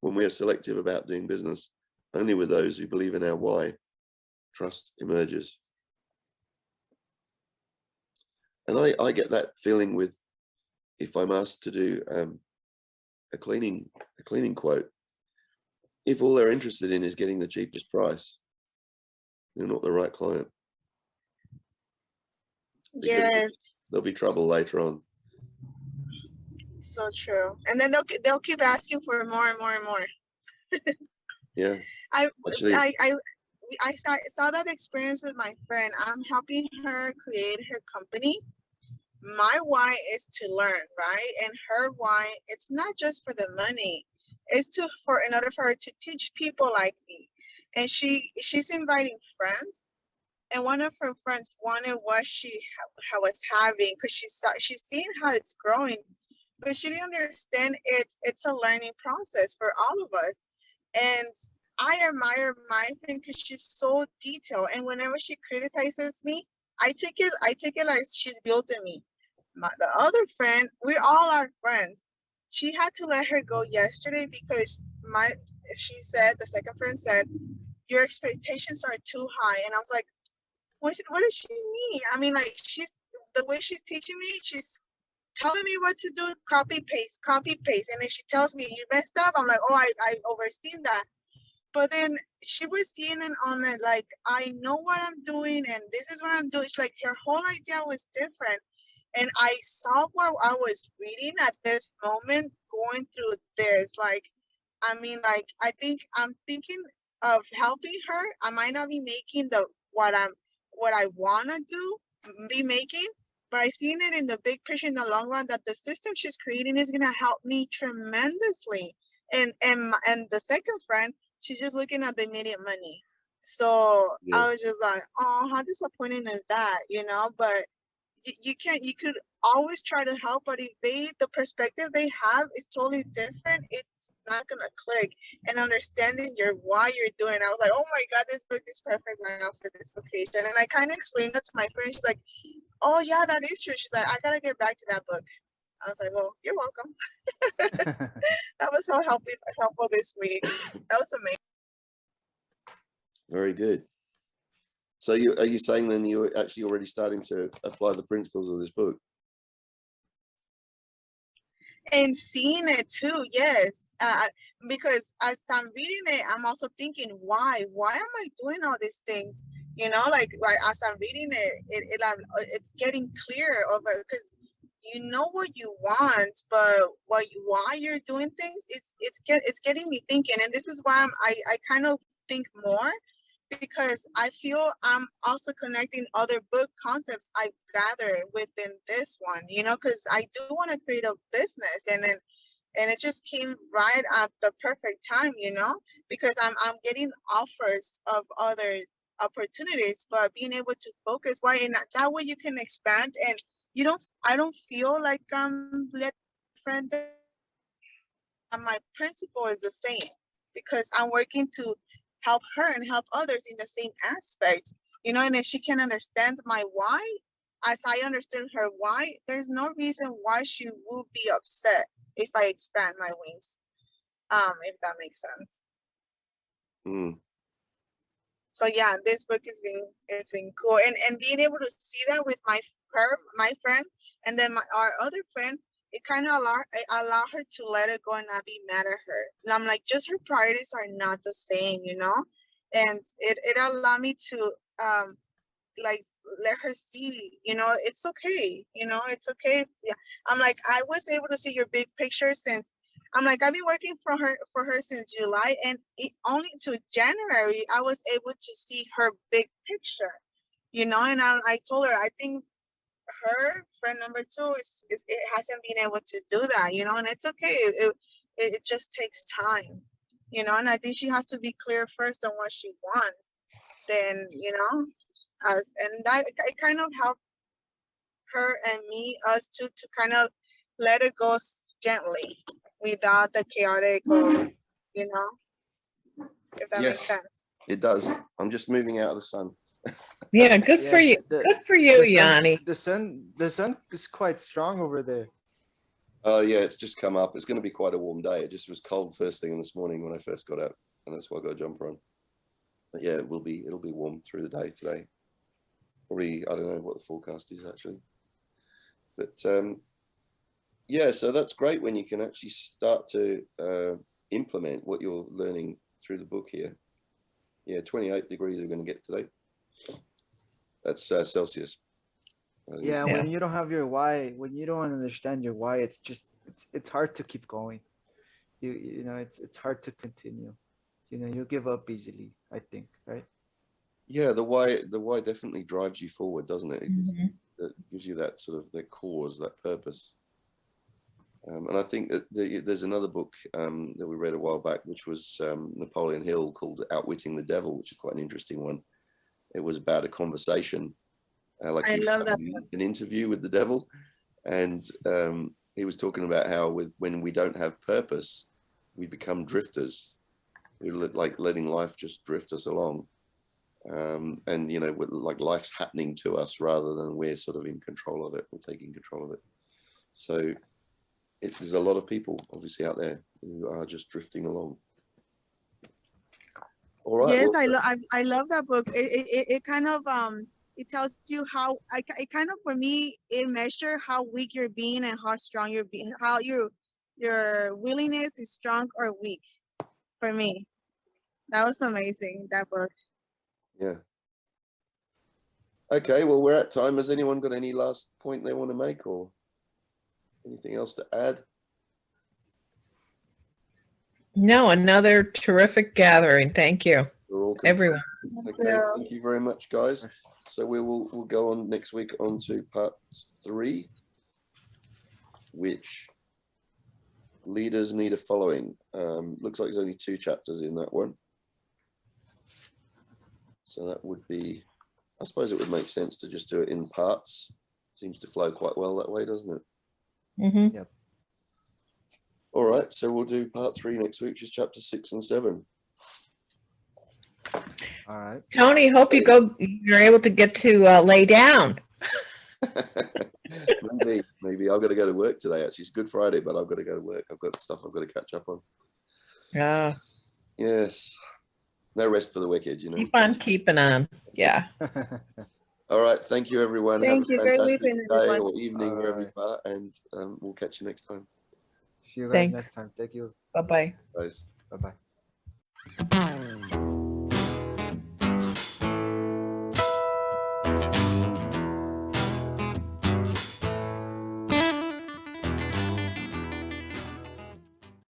[SPEAKER 1] When we are selective about doing business, only with those who believe in our why, trust emerges. And I get that feeling with, if I'm asked to do a cleaning quote, if all they're interested in is getting the cheapest price, they're not the right client.
[SPEAKER 2] Yes.
[SPEAKER 1] There'll be trouble later on.
[SPEAKER 2] So true. And then they'll keep asking for more and more and more.
[SPEAKER 1] Yeah.
[SPEAKER 2] I saw that experience with my friend. I'm helping her create her company. My why is to learn, right? And her why, it's not just for the money. It's in order for her to teach people like me. And she's inviting friends. And one of her friends wanted what she was having, because she's seeing how it's growing, but she didn't understand it's a learning process for all of us. And I admire my friend because she's so detailed. And whenever she criticizes me, I take it like she's building me. The other friend, we all are friends. She had to let her go yesterday because the second friend said, your expectations are too high. And I was like, what does she mean? I mean, like, the way she's teaching me, she's telling me what to do, copy paste. And then she tells me you messed up. I'm like, oh, I overseen that. But then she was seeing it on it, like, I know what I'm doing and this is what I'm doing. It's like her whole idea was different. And I saw what I was reading at this moment, going through this. Like, I mean, like, I think I'm thinking of helping her. I might not be making what I wanna be making, but I seen it in the big picture in the long run that the system she's creating is gonna help me tremendously. And the second friend, she's just looking at the immediate money. So
[SPEAKER 1] Yeah.
[SPEAKER 2] I was just like, oh, how disappointing is that, But you could always try to help, but if the perspective they have is totally different, it's not gonna click. And understanding why you're doing it, I was like, oh my god, this book is perfect right now for this occasion. And I kind of explained that to my friend. She's like, oh yeah, that is true. She's like, I gotta get back to that book. I was like, well, you're welcome. That was so helpful this week. That was amazing.
[SPEAKER 1] Very good. So are you saying then you're actually already starting to apply the principles of this book?
[SPEAKER 2] And seeing it too, yes. Because as I'm reading it, I'm also thinking, why am I doing all these things? You know, like as I'm reading it's getting clear over, because you know what you want, but why you're doing things, it's getting me thinking. And this is why I kind of think more, because I feel I'm also connecting other book concepts I've gathered within this one, you know, because I do want to create a business, and it just came right at the perfect time, you know, because I'm getting offers of other opportunities, but being able to focus, why in that way you can expand, and I don't feel like let friend. My principle is the same, because I'm working to help her and help others in the same aspect, you know. And if she can understand my why, as I understand her why, there's no reason why she will be upset if I expand my wings, if that makes sense. So yeah, this book it's been cool, and being able to see that with my friend, and then our other friend, it kind of allow her to let it go and not be mad at her. And I'm like, just her priorities are not the same, you know, and it allowed me to like let her see, you know, it's okay, you know, it's okay. Yeah, I'm like, I was able to see your big picture since. I'm like, I've been working for her since July, and only to January I was able to see her big picture, you know. And I told her, I think her friend number 2 is it hasn't been able to do that, you know, and it's okay. It just takes time, you know, and I think she has to be clear first on what she wants, then, you know, and that it kind of helped her and us to kind of let it go gently without the chaotic, or, you know, if that makes sense.
[SPEAKER 1] It does. I'm just moving out of the sun.
[SPEAKER 3] Yeah, good for you. Good for you, Yanni.
[SPEAKER 4] The sun is quite strong over there.
[SPEAKER 1] Oh yeah, it's just come up. It's going to be quite a warm day. It just was cold first thing this morning when I first got out, and that's why I got a jumper on. But yeah, it'll be warm through the day today. Probably, I don't know what the forecast is actually, but yeah, so that's great when you can actually start to implement what you're learning through the book here. Yeah, 28 degrees we're going to get today. That's Celsius.
[SPEAKER 4] Yeah, when you don't have your why, when you don't understand your why, it's hard to keep going. You know, it's hard to continue. You know, you give up easily, I think, right?
[SPEAKER 1] Yeah, the why definitely drives you forward, doesn't it?
[SPEAKER 3] Mm-hmm.
[SPEAKER 1] It gives you that sort of that cause, that purpose. And I think that there's another book that we read a while back, which was Napoleon Hill, called Outwitting the Devil, which is quite an interesting one. It was about a conversation, like
[SPEAKER 2] I love that.
[SPEAKER 1] an interview with the devil, and he was talking about how when we don't have purpose, we become drifters. We're like letting life just drift us along, and you know, like life's happening to us rather than we're sort of in control of it. We're taking control of it. So there's a lot of people obviously out there who are just drifting along. All right.
[SPEAKER 2] Yes,
[SPEAKER 1] well,
[SPEAKER 2] I love that book. It kind of it tells you how it kind of, for me, it measures how weak you're being and how strong you're being, how your willingness is strong or weak. For me, that was amazing, that book.
[SPEAKER 1] Yeah. Okay, well, we're at time. Has anyone got any last point they want to make, or anything else to add?
[SPEAKER 3] No, another terrific gathering. Thank you, everyone.
[SPEAKER 1] Okay, thank you very much, guys. So we'll go on next week on to part 3, which leaders need a following. Looks like there's only 2 chapters in that one. So that would be, I suppose it would make sense to just do it in parts. Seems to flow quite well that way, doesn't it?
[SPEAKER 3] Mm-hmm.
[SPEAKER 4] Yep.
[SPEAKER 1] All right, so we'll do part 3 next week, which is chapter 6 and 7.
[SPEAKER 4] All right.
[SPEAKER 3] Tony, hope you're able to get to lay down.
[SPEAKER 1] Maybe I've got to go to work today. Actually, it's Good Friday, but I've got to go to work. I've got stuff I've got to catch up on.
[SPEAKER 3] Yeah.
[SPEAKER 1] Yes. No rest for the wicked,
[SPEAKER 3] Keep on keeping on. Yeah.
[SPEAKER 1] All right. Thank you, everyone.
[SPEAKER 2] Thank
[SPEAKER 1] Have
[SPEAKER 2] you.
[SPEAKER 1] a
[SPEAKER 2] Great
[SPEAKER 1] fantastic
[SPEAKER 2] weekend,
[SPEAKER 1] day
[SPEAKER 2] everyone.
[SPEAKER 1] or evening wherever
[SPEAKER 4] Alright.
[SPEAKER 1] you are, and we'll catch you next time.
[SPEAKER 4] See you guys
[SPEAKER 3] Thanks.
[SPEAKER 4] next time. Thank you.
[SPEAKER 3] Bye-bye.
[SPEAKER 1] Guys.
[SPEAKER 4] Bye bye.